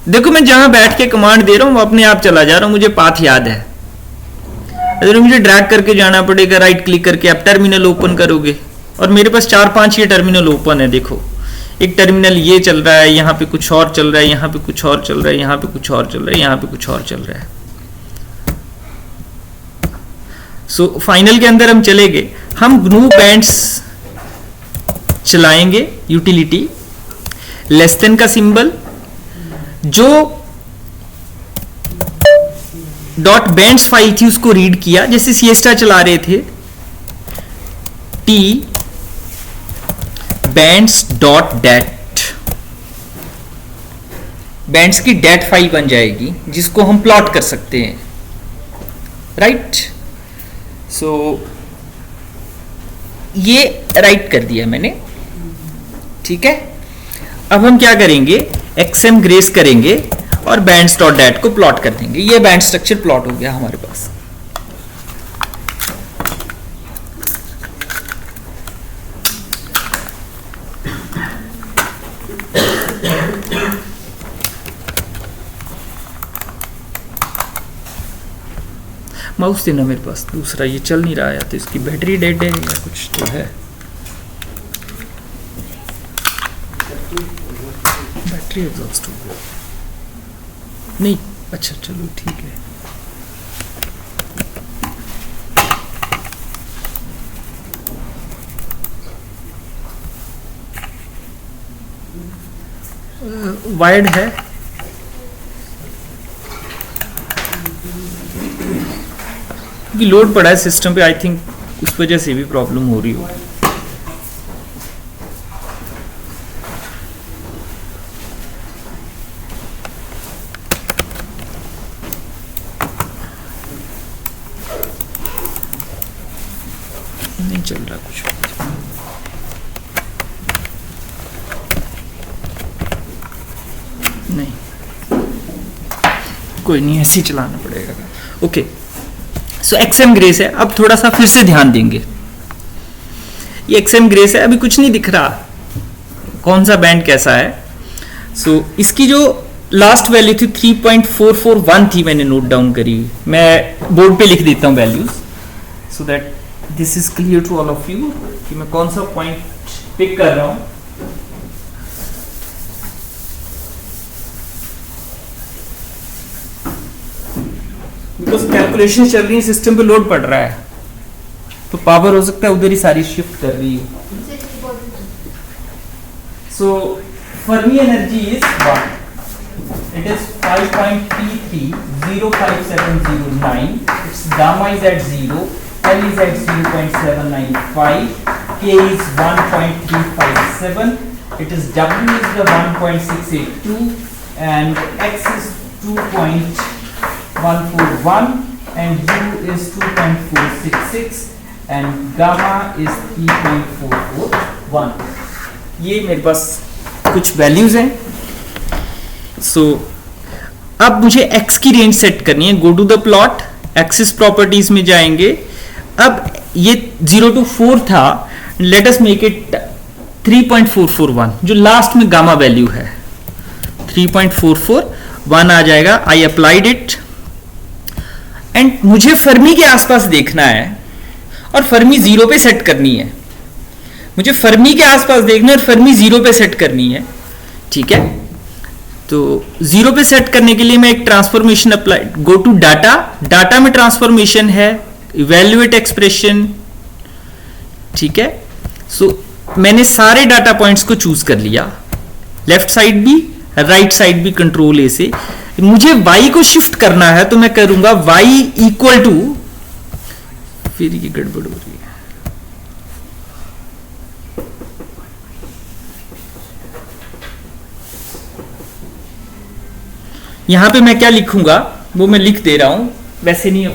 देखो मैं जहां बैठ के कमांड दे रहा हूं वो अपने आप चला जा रहा हूं, मुझे पाथ याद है। अगर मुझे ड्रैग करके जाना पड़ेगा, राइट क्लिक करके आप टर्मिनल ओपन करोगे और मेरे पास 4-5 ये टर्मिनल ओपन है। देखो एक टर्मिनल ये चल रहा है, यहाँ पे कुछ और चल रहा है, यहाँ पे कुछ और चल रहा है, यहाँ पे कुछ और चल रहा है, यहाँ पे कुछ और चल रहा है। सो फाइनल के अंदर हम चले गए, हम ग्नू बैंड्स चलाएंगे। यूटिलिटी लेस देन का सिंबल, जो डॉट बैंड्स फाइल थी उसको रीड किया, जैसे सिएस्टा चला रहे थे, t bands dot dat, bands की डेट फाइल बन जाएगी जिसको हम प्लॉट कर सकते हैं, राइट। सो ये राइट कर दिया मैंने, ठीक है। अब हम क्या करेंगे, एक्सएम ग्रेस करेंगे और बैंड्स डॉट डेट को प्लॉट कर देंगे। ये बैंड स्ट्रक्चर प्लॉट हो गया हमारे पास। माउस देना मेरे पास दूसरा, ये चल नहीं रहा है, तो इसकी बैटरी डेड है या कुछ तो है। बैटरी एग्जॉस्ट हो गया नहीं, अच्छा चलो ठीक है। वायर्ड है, क्योंकि लोड पड़ा है सिस्टम पे, आई थिंक उस वजह से भी प्रॉब्लम हो रही होगी। नहीं चल रहा कुछ, नहीं कोई नहीं, ऐसे ही चलाना पड़ेगा। ओके, सो एक्सएम ग्रेस है। अब थोड़ा सा फिर से ध्यान देंगे, ये एक्सएम ग्रेस है, अभी कुछ नहीं दिख रहा कौन सा बैंड कैसा है। सो इसकी जो लास्ट वैल्यू थी 3.441 थी, मैंने नोट डाउन करी, मैं बोर्ड पे लिख देता हूँ values, so that this is clear to all of you कि मैं कौन सा पॉइंट पिक कर रहा हूं। बिकॉज कैलकुलेशन चल रही है, सिस्टम पे लोड पड़ रहा है, तो पावर हो सकता है उधर ही सारी शिफ्ट कर रही है। So Fermi energy is 1, it is 5.33057009, its gamma is at 0, L is at 0.795, K is 1.357, it is W is the 1.682 and X is 2.141 and U is 2.466 and gamma is 3.441। ये मेरे पास कुछ वैल्यूज हैं। सो अब मुझे x की range set करनी है। Go to the plot, axis properties में जाएंगे। अब ये 0 to 4 था, लेट अस मेक इट 3.441, जो लास्ट में गामा वैल्यू है 3.441 आ जाएगा। आई अप्लाइड इट एंड मुझे फर्मी के आसपास देखना है और फर्मी 0 पे सेट करनी है। मुझे फर्मी के आसपास देखना है और फर्मी 0 पे सेट करनी है, ठीक है। तो 0 पे सेट करने के लिए मैं एक transformation apply, go to data, data में ट्रांसफॉर्मेशन है, इवैल्यूएट एक्सप्रेशन, ठीक है। सो मैंने सारे डाटा पॉइंट्स को चूज कर लिया, लेफ्ट साइड भी राइट साइड भी, कंट्रोल ए से। मुझे y को शिफ्ट करना है तो मैं करूंगा y इक्वल टू, फिर ये गड़बड़ हो रही है, यहां पे मैं क्या लिखूंगा वो मैं लिख दे रहा हूं, वैसे नहीं,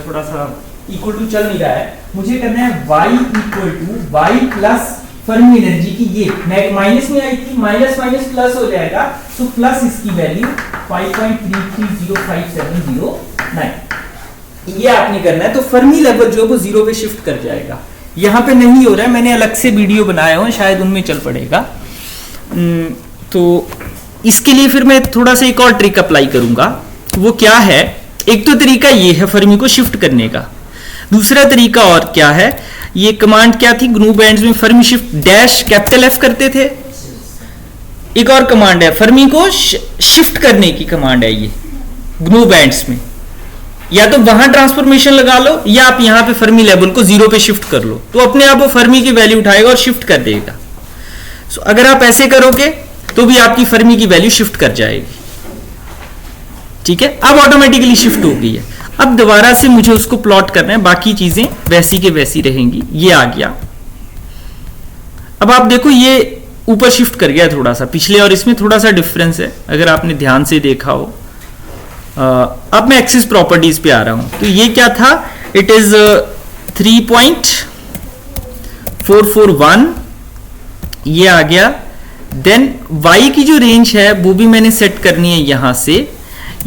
थोड़ा सा इक्वल टू चल नहीं रहा है। मुझे करना है y equal to y plus Fermi energy की, ये माइनस में आई थी, माइनस माइनस प्लस हो जाएगा, तो प्लस इसकी वैल्यू 5.33057009, ये आपने करना है। तो फर्मी लेवल जो वो 0 पे शिफ्ट कर जाएगा। यहां पे नहीं हो रहा है, मैंने अलग से वीडियो बनाया हो, शायद उनमें चल पड़ेगा। तो इसके लिए फिर मैं थोड़ा सा एक और ट्रिक अप्लाई करूंगा। वो क्या है, एक तो तरीका ये है फर्मी को शिफ्ट करने का, दूसरा तरीका और क्या है, ये कमांड क्या थी, ग्नू बैंड्स में Fermi shift dash capital F करते थे। एक और कमांड है फर्मी को शिफ्ट करने की कमांड है ये ग्नू बैंड्स में, या तो वहां ट्रांसफॉर्मेशन लगा लो या आप यहां पे फर्मी लेवल को 0 पे शिफ्ट कर लो, तो अपने आप वो फर्मी की वैल्यू उठाएगा और शिफ्ट कर देगा। सो अगर आप ऐसे करोगे तो भी आपकी फर्मी की वैल्यू शिफ्ट कर जाएगी। ठीक है, अब ऑटोमेटिकली शिफ्ट हो गई है। अब दोबारा से मुझे उसको प्लॉट करना है, बाकी चीजें वैसी के वैसी रहेंगी। ये आ गया। अब आप देखो ये ऊपर शिफ्ट कर गया थोड़ा सा, पिछले और इसमें थोड़ा सा डिफरेंस है अगर आपने ध्यान से देखा हो। अब मैं एक्सिस प्रॉपर्टीज पे आ रहा हूं, तो ये क्या था, इट इज 3.441 ये आ गया। देन y की जो रेंज है वो भी मैंने सेट करनी है यहां से,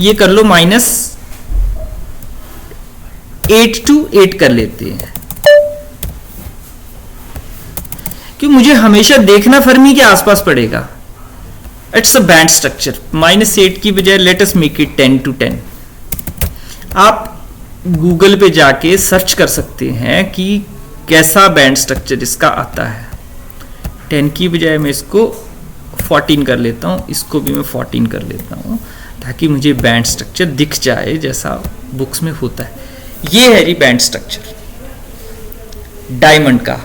ये कर लो -8 to 8 कर लेते हैं, क्योंकि मुझे हमेशा देखना फर्मी के आसपास पड़ेगा। इट्स अ बैंड स्ट्रक्चर, -8 की बजाय let us make it 10 to 10। आप गूगल पे जाके सर्च कर सकते हैं कि कैसा बैंड स्ट्रक्चर इसका आता है। 10 की बजाय मैं इसको 14 कर लेता हूं, इसको भी मैं 14 कर लेता हूं, ताकि मुझे बैंड स्ट्रक्चर दिख जाए जैसा बुक्स में होता है। ये है जी बैंड स्ट्रक्चर डायमंड का,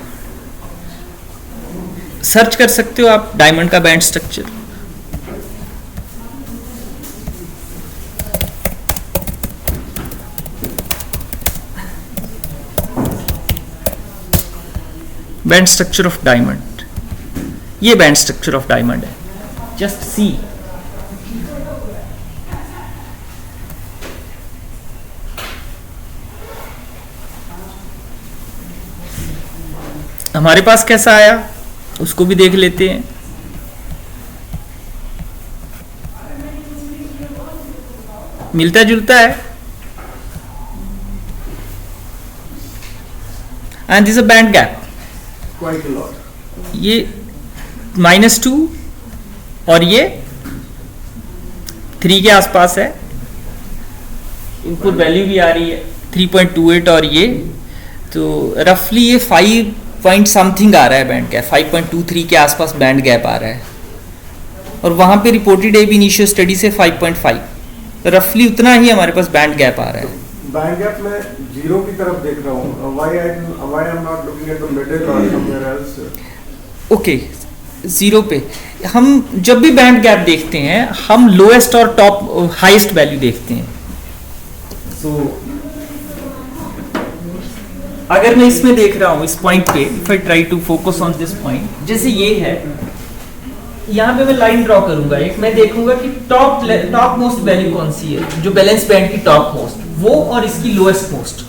सर्च कर सकते हो आप डायमंड का band structure. Band structure of diamond, ये बैंड स्ट्रक्चर ऑफ डायमंड है, जस्ट सी। हमारे पास कैसा आया उसको भी देख लेते हैं। मिलता जुलता है, and this a band gap, Quite a lot. ये -2 और ये 3 के आसपास है, इनपुट वैल्यू भी आ रही है 3.28 और ये तो रफली ये 5 पॉइंट समथिंग आ रहा है बैंड गैप, 5.23 के आसपास बैंड गैप आ रहा है, और वहां पे रिपोर्टेड एब इनिशियल स्टडी से 5.5, रफली उतना ही हमारे पास बैंड गैप आ रहा है। बैंड गैप में 0 की तरफ देख रहा हूँ, why I'm not looking at the middle or somewhere else? Okay, 0 पे हम जब भी बैंड गैप देखते हैं हम लोएस्ट और टॉप हाईएस्ट वैल्यू देखते हैं। सो अगर मैं इसमें देख रहा हूं इस पॉइंट पे, if I try to focus on this point, जैसे ये है, यहां पे मैं लाइन ड्रॉ करूंगा एक, मैं देखूंगा कि टॉप मोस्ट वैल्यू कौन सी है, जो बैलेंस बैंड की टॉप मोस्ट, वो और इसकी lowest most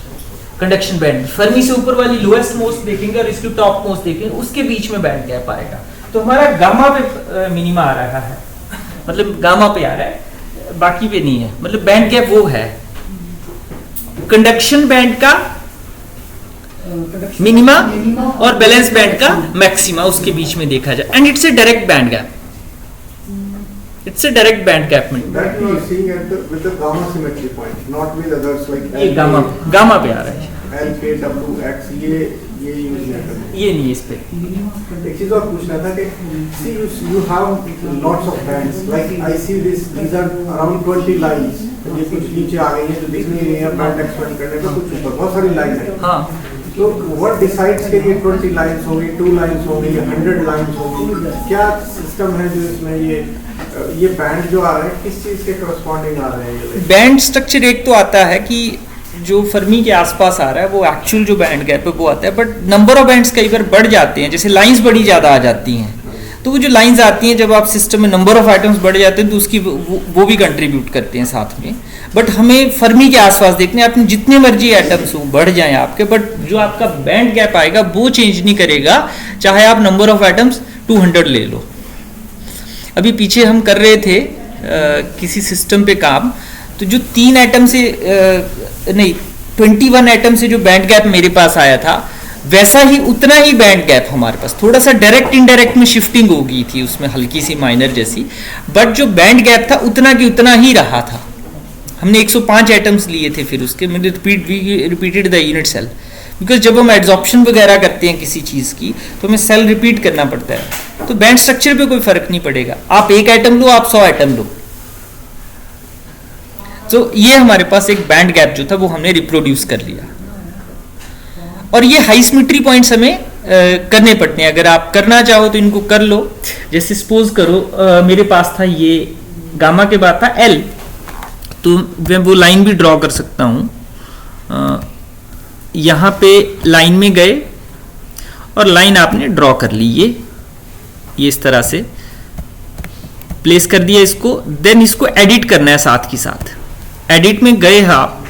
conduction band, Fermi से ऊपर वाली लोएस्ट मोस्ट देखेंगे और इसकी टॉप मोस्ट देखेंगे, उसके बीच में बैंड गैप आएगा। तो हमारा गामा पे मिनिमा आ रहा है, मतलब गामा पे आ रहा है, बाकी पे नहीं है, मतलब बैंड गैप वो है कंडक्शन बैंड का मिनिमा और बैलेंस बैंड का मैक्सिमा, उसके बीच में देखा जाए, and it's a direct band gap, it's a direct band gap. That you are seeing with the gamma symmetry point, not with others like ये गामा पे आ रहा है, L, K, W, X, ये यूज नहीं करना। ये नहीं इस पे। एक चीज और पूछना था कि see you have lots of bands, like I see these are around 20 lines, ये कुछ नीचे आ गई है जो दिख नहीं रही है, बैंड एक्सपेंड करने पे कुछ ऊपर बहुत सारी लाइन है। हाँ, तो what decides कि ये 20 लाइंस होंगी, 2 लाइंस होंगी, 100 लाइंस होंगी, क्या सिस्टम है जो इसमें ये बैंड जो आ रहे हैं किस चीज के करस्पॉन्डिंग आ रहे हैं? ये बैंड स्ट्रक्चर एक तो आता है कि जो फर्मी के आसपास आ रहा है वो एक्चुअल जो बैंड गैप है वो आता है, बट नंबर ऑफ बैंड्स कई बार बढ़ जाते हैं, जैसे लाइंस बड़ी ज़्यादा आ जाती हैं, तो वो जो लाइंस आती हैं जब आप सिस्टम में नंबर ऑफ आइटम्स बढ़ जाते हैं तो उसकी वो भी कंट्रीब्यूट करते हैं साथ में। बट हमें फर्मी के आसपास देखने, अपने जितने मर्जी एटम्स हो बढ़ जाएं आपके, बट जो आपका बैंड गैप आएगा वो चेंज नहीं करेगा, चाहे आप नंबर ऑफ आइटम्स 200 ले लो। अभी पीछे हम कर रहे थे किसी सिस्टम पे काम, तो जो 3 एटम से नहीं 21 एटम से जो बैंड गैप मेरे पास आया था, वैसा ही उतना ही बैंड गैप हमारे पास, थोड़ा सा डायरेक्ट इनडायरेक्ट में शिफ्टिंग हो गई थी उसमें, हल्की सी माइनर जैसी, बट जो बैंड गैप था उतना की उतना ही रहा था, हमने 105 एटम्स लिए थे, फिर उसके मैंने repeated the unit cell, because जब हम एड्जॉर्प्शन वगैरह करते हैं किसी चीज़ की तो हमें सेल रिपीट करना पड़ता है। तो बैंड स्ट्रक्चर पे कोई फर्क नहीं पड़ेगा, आप 1 एटम लो, आप 100 एटम लो। तो ये हमारे पास एक बैंड गैप जो था वो हमने रिप्रोड्यूस कर लिया। और ये हाई सिमेट्री पॉइंट्स हमें करने पड़ते हैं, अगर आप करना चाहो तो इनको कर लो। जैसे सपोज करो मेरे पास था ये गामा के बाद था एल, तो मैं वो लाइन भी ड्रॉ कर सकता हूं। यहां पे लाइन में गए और लाइन आपने ड्रॉ कर ली, ये इस तरह से प्लेस कर दिया इसको। देन इसको एडिट करना है साथ की साथ। एडिट में गए आप,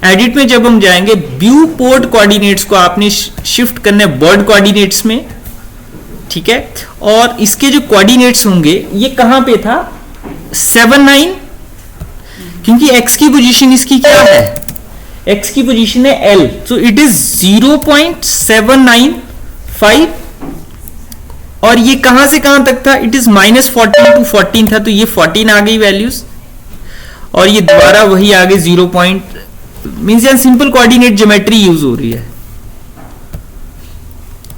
एडिट में जब हम जाएंगे व्यू पोर्ट कोऑर्डिनेट्स को आपने शिफ्ट करना है बर्ड कोऑर्डिनेट्स में, ठीक है। और इसके जो कोऑर्डिनेट्स होंगे ये कहां पे था 7 9, क्योंकि x की पोजीशन इसकी क्या है, x की पोजीशन है L, सो इट इज 0.795। और ये कहां से कहां तक था, इट इज -14 to 14 था, तो ये 14 आ गई वैल्यूज। और ये दोबारा वही आगे 0. मींस यार सिंपल कोऑर्डिनेट ज्योमेट्री यूज हो रही है।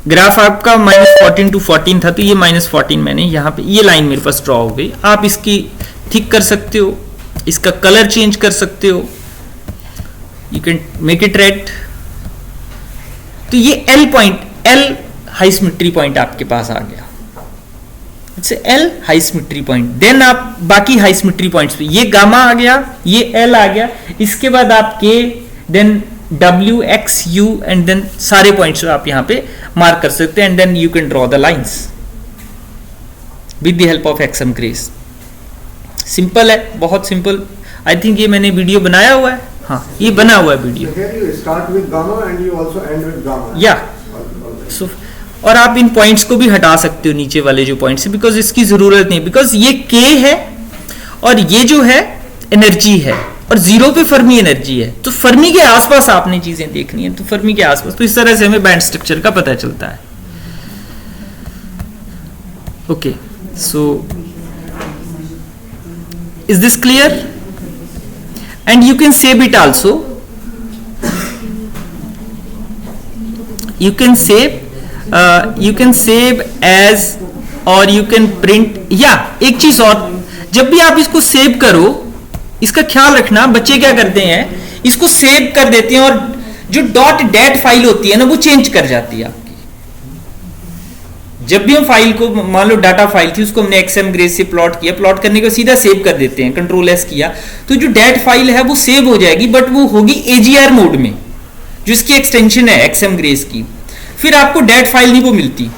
ग्राफ आपका -14 to 14 था, तो ये -14 मैंने यहां पे ये लाइन मेरे पास ड्रॉ हो गई। आप इसकी थिक कर सकते हो, इसका कलर चेंज कर सकते हो, you can make it red. तो ये L point, L high symmetry point आपके पास आ गया, it's L high symmetry point. Then आप बाकी हाई सिमेट्री पॉइंट्स पे, ये गामा आ गया, ये एल आ गया, इसके बाद आप K, then W, X, U and then सारे पॉइंट्स आप यहां पे मार्क कर सकते हैं। And then you can draw the lines with the help of xmgrace. Simple है, बहुत सिंपल। आई थिंक ये मैंने वीडियो बनाया हुआ है, हाँ ये बना हुआ है वीडियो। या सो और आप इन पॉइंट्स को भी हटा सकते हो नीचे वाले जो पॉइंट्स है, बिकॉज इसकी जरूरत नहीं, बिकॉज ये के है और ये जो है एनर्जी है और 0 पे फर्मी एनर्जी है। तो फर्मी के आसपास आपने चीजें देखनी है, तो फर्मी के आसपास, तो इस तरह से हमें बैंड स्ट्रक्चर का पता चलता है। Okay, so is this clear? And you can save it also, you can save as, or you can print। या एक चीज और, जब भी आप इसको सेव करो, इसका ख्याल रखना, बच्चे क्या करते हैं इसको सेव कर देते हैं और जो .dat फाइल होती है ना वो चेंज कर जाती है आपकी। जब भी हम फाइल को, मान लो डाटा फाइल थी, उसको हमने एक्सएम ग्रेस से प्लॉट किया, प्लॉट करने के सीधा सेव कर देते हैं, कंट्रोल एस किया, तो जो dat फाइल है वो सेव हो जाएगी, बट वो होगी AGR मोड में, जो इसकी एक्सटेंशन है एक्सएम ग्रेस की। फिर आपको dat फाइल नहीं वो मिलती,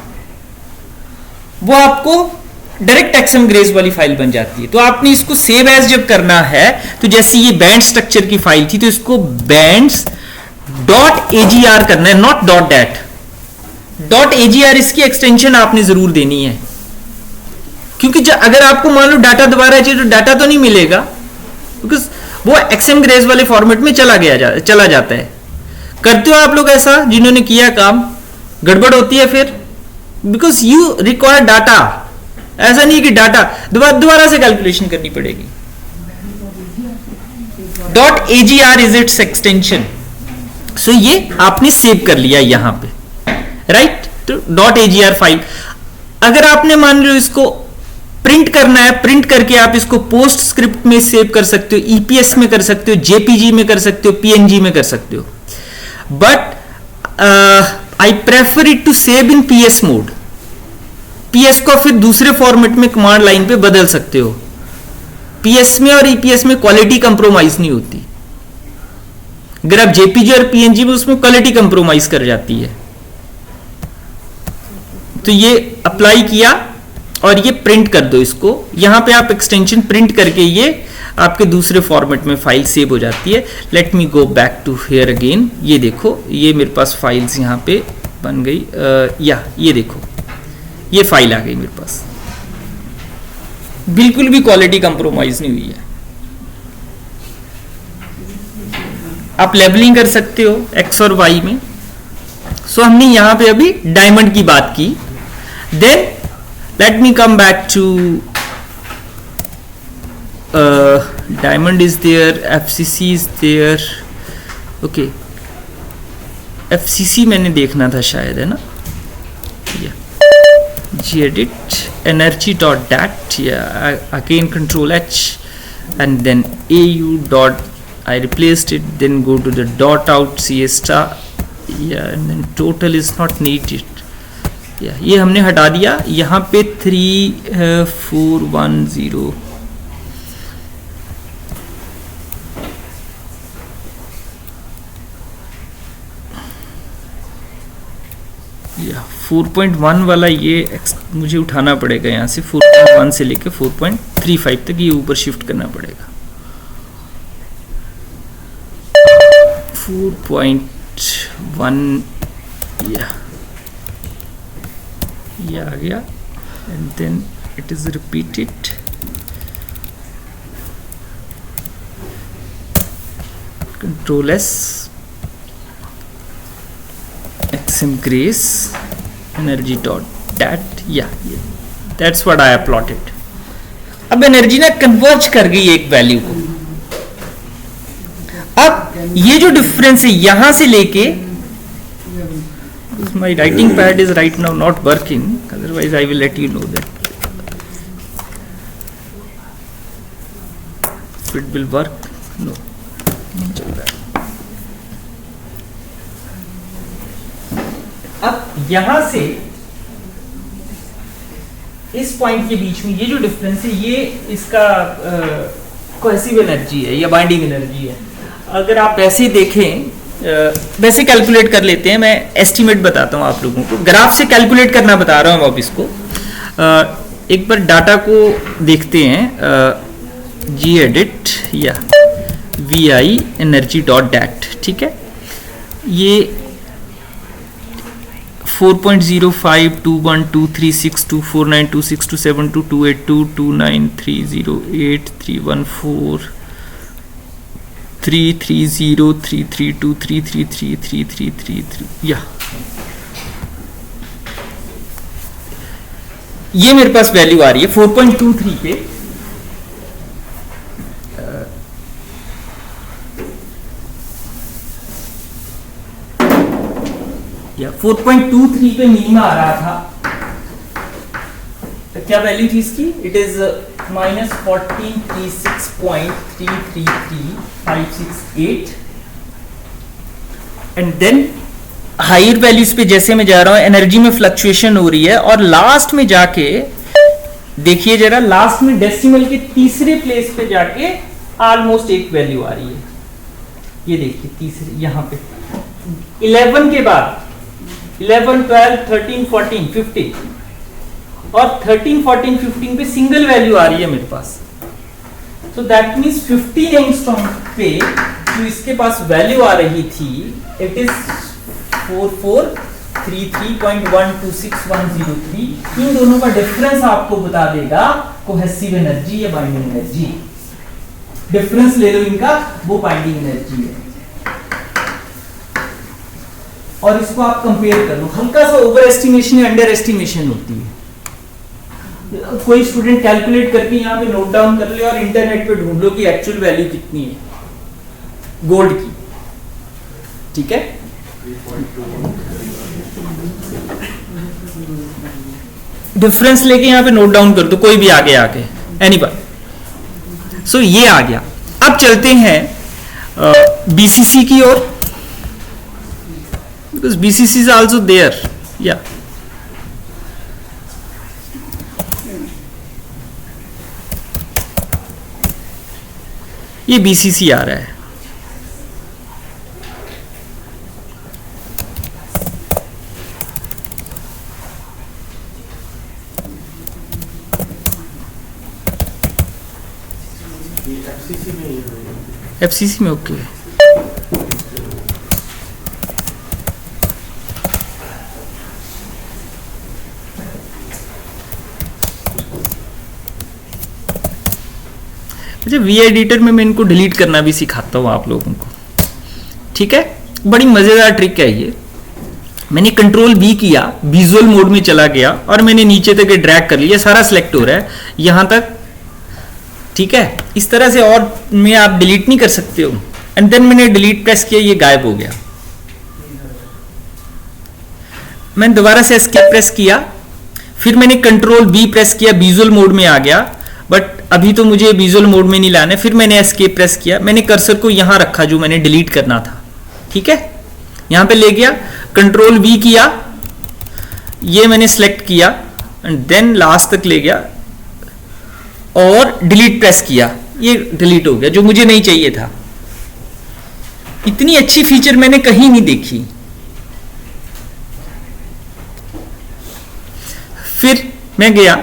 वो आपको डायरेक्ट एक्सएम ग्रेस वाली फाइल बन जाती है। तो आपने इसको सेव एज जब करना है, तो जैसे ये बैंड स्ट्रक्चर की फाइल थी, तो इसको बैंड्स .agr करना है, नॉट .dat। .agr इसकी एक्सटेंशन आपने जरूर देनी है, क्योंकि अगर आपको मान लो डाटा दोबारा चाहिए तो डाटा तो नहीं मिलेगा, बिकॉज वो एक्सएम ग्रेस वाले फॉर्मेट में चला जाता है। करते हो आप लोग ऐसा, जिन्होंने किया काम, गड़बड़ होती है फिर, बिकॉज यू रिक्वायर डाटा। ऐसा नहीं कि डाटा दोबारा से कैलकुलेशन करनी पड़ेगी। .agr is its extension. So ये आपने सेव कर लिया यहां पे, राइट। तो .agr फाइल, अगर आपने मान लो इसको प्रिंट करना है, प्रिंट करके आप इसको पोस्ट स्क्रिप्ट में सेव कर सकते हो, EPS में कर सकते हो, JPG में कर सकते हो, PNG में कर सकते हो, but I prefer it to save in PS mode. PS को फिर दूसरे फॉर्मेट में कमांड लाइन पे बदल सकते हो। PS में और EPS में क्वालिटी कंप्रोमाइज नहीं होती। अगर आप JPG और PNG में, उसमें क्वालिटी कंप्रोमाइज कर जाती है। तो ये अप्लाई किया और ये प्रिंट कर दो इसको, यहां पे आप एक्सटेंशन प्रिंट करके ये आपके दूसरे फॉर्मेट में फाइल सेव हो जाती है। Let me go back to here again. ये देखो, ये मेरे पास फाइल्स यहां पे बन गई, या ये देखो ये फाइल आ गई मेरे पास, बिल्कुल भी क्वालिटी कंप्रोमाइज नहीं हुई है। आप लेबलिंग कर सकते हो एक्स और वाई में। सो हमने यहां पे अभी डायमंड की बात की। Then let me come back to diamond is there, FCC is there. Okay, FCC मैंने देखना था शायद, है ना? gedit energy dot dat, again control H and then au dot, I replaced it, then go to the dot out CA star, and then total is not needed. ये हमने हटा दिया. यहाँ पे 3410 4.1 वाला ये मुझे उठाना पड़ेगा. यहाँ से 4.1 से लेके 4.35 तक ये ऊपर शिफ्ट करना पड़ेगा. 4.1 ये आ गया and then it is repeated. Control S, XM Grace energy dot dat, that's what I have plotted. अब एनर्जी ना कन्वर्ज कर गई एक वैल्यू को. अब ये जो डिफरेंस है यहां से लेके, my writing pad is right now not working, otherwise I will let you know that if it will work. No, नहीं चल रहा. अब यहां से इस पॉइंट के बीच में ये जो डिफरेंस है ये इसका कोहेसिव एनर्जी है या बाइंडिंग एनर्जी है. अगर आप ऐसे देखें, वैसे कैलकुलेट कर लेते हैं. मैं एस्टिमेट बताता हूँ आप लोगों को, ग्राफ से कैलकुलेट करना बता रहा हूँ अब इसको. एक बार डाटा को देखते हैं. gedit या vi energy dot dat, ठीक है. ये 4.052123624829308312330332333333 ये मेरे पास वैल्यू आ रही है 4.23 पे. या 4.23 पे मिनिमा आ रहा था. तो क्या वैल्यू थी इसकी? It is -1436.333568 and then higher values पे जैसे मैं जा रहा हूं एनर्जी में फ्लक्चुएशन हो रही है. और लास्ट में जाके देखिए जरा, लास्ट में डेसिमल के तीसरे प्लेस पे जाके ऑलमोस्ट एक वैल्यू आ रही है. ये देखिए तीसरे यहां पे 11 के बाद 11, 12, 13, 14, 15 और 13, 14, 15 पे सिंगल वैल्यू आ रही है मेरे पास. तो दैट मींस 15 एंगस्ट्रॉम पे जो इसके पास वैल्यू आ रही थी इट इज 4433.126103. इन दोनों का डिफरेंस आपको बता देगा कोहेसिव एनर्जी या बाइंडिंग एनर्जी. डिफरेंस ले लो इनका, वो बाइंडिंग एनर्जी है. और इसको आप कंपेयर कर लो. हल्का सा ओवर एस्टिमेशन या अंडर एस्टिमेशन होती है. कोई स्टूडेंट कैलकुलेट करके यहाँ पे नोट डाउन कर ले और इंटरनेट पे ढूंढ लो कि एक्चुअल वैल्यू कितनी है गोल्ड की. ठीक है, डिफरेंस लेके यहाँ पे नोट डाउन कर दो कोई भी आगे आके, एनीवन. सो ये आ गया. अब चलते हैं बीसीसी की ओर. Because BCC is also there, yeah. ये BCC आ रहा है. FCC में ओके. अच्छा, वी एडिटर में मैं इनको डिलीट करना भी सिखाता हूँ आप लोगों को. ठीक है, बड़ी मजेदार ट्रिक है ये. मैंने कंट्रोल बी किया, विजुअल मोड में चला गया और मैंने नीचे तक ड्रैग कर लिया. सारा सिलेक्ट हो रहा है, यहां तक ठीक है, इस तरह से और में आप डिलीट नहीं कर सकते हो। एंड देन मैंने डिलीट प्रेस किया, ये गायब हो गया। मैंने दोबारा से एस्केप प्रेस किया, फिर मैंने कंट्रोल बी प्रेस किया, विजुअल मोड में आ गया, बट अभी तो मुझे विजुअल मोड में नहीं लाना है। फिर मैंने एस्केप प्रेस किया, मैंने कर्सर को यहां रखा जो मैंने डिलीट करना था, ठीक है, यहां पे ले गया, कंट्रोल वी किया, ये मैंने सिलेक्ट किया एंड देन लास्ट तक ले गया और डिलीट प्रेस किया, ये डिलीट हो गया जो मुझे नहीं चाहिए था। इतनी अच्छी फीचर मैंने कहीं नहीं देखी। फिर मैं गया,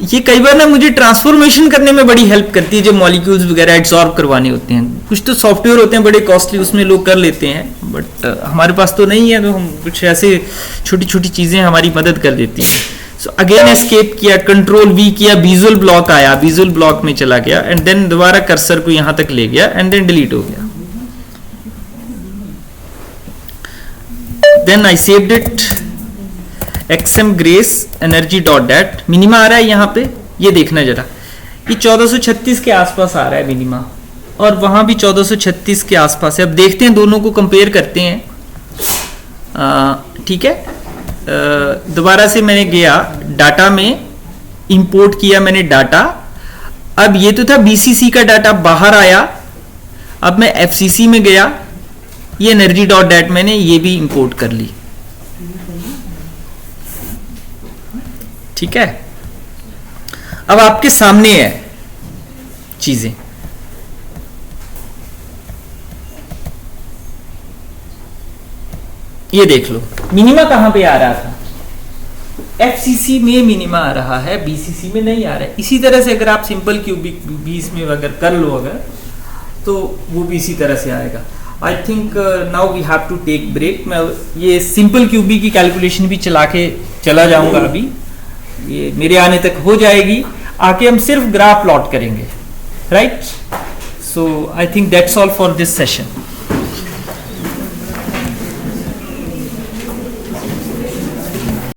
ये कई बार ना मुझे ट्रांसफॉर्मेशन करने में बड़ी हेल्प करती है, जो मॉलिक्यूल्स वगैरह एब्सॉर्ब करवाने होते हैं। कुछ तो सॉफ्टवेयर होते हैं बड़े कॉस्टली, उसमें लोग कर लेते हैं, बट हमारे पास तो नहीं है, तो हम कुछ ऐसे छोटी छोटी चीज़ें हमारी मदद कर देती हैं। सो अगेन एस्केप किया, कंट्रोल वी किया, विजुअल ब्लॉक आया, विजुअल ब्लॉक में चला गया एंड देन दोबारा कर्सर को यहां तक ले गया एंड देन डिलीट हो गया। Then I saved it, XM Grace energy dot dat, minima आ रहा है यहाँ पे, ये देखना जरा, ये 1436 के आसपास आ रहा है मिनिमा, और वहां भी 1436 के आसपास है। अब देखते हैं, दोनों को कंपेयर करते हैं, ठीक है। दोबारा से मैंने गया डाटा में, इंपोर्ट किया मैंने डाटा। अब ये तो था BCC का डाटा, बाहर आया, अब मैं FCC में गया, ये एनर्जी डॉट डैट मैंने ये भी इंपोर्ट कर ली, ठीक है। अब आपके सामने है चीजें, ये देख लो, मिनिमा कहां पे आ रहा था, FCC में मिनिमा आ रहा है, BCC में नहीं आ रहा है। इसी तरह से अगर आप सिंपल क्यूबिक भी इसमें अगर कर लो अगर, तो वो भी इसी तरह से आएगा। I think now we have to take break. मैं ये सिंपल क्यूबी की कैलकुलेशन भी चला के चला जाऊंगा, अभी ये मेरे आने तक हो जाएगी, आके हम सिर्फ ग्राफ प्लॉट करेंगे, right. So I think that's all for this session.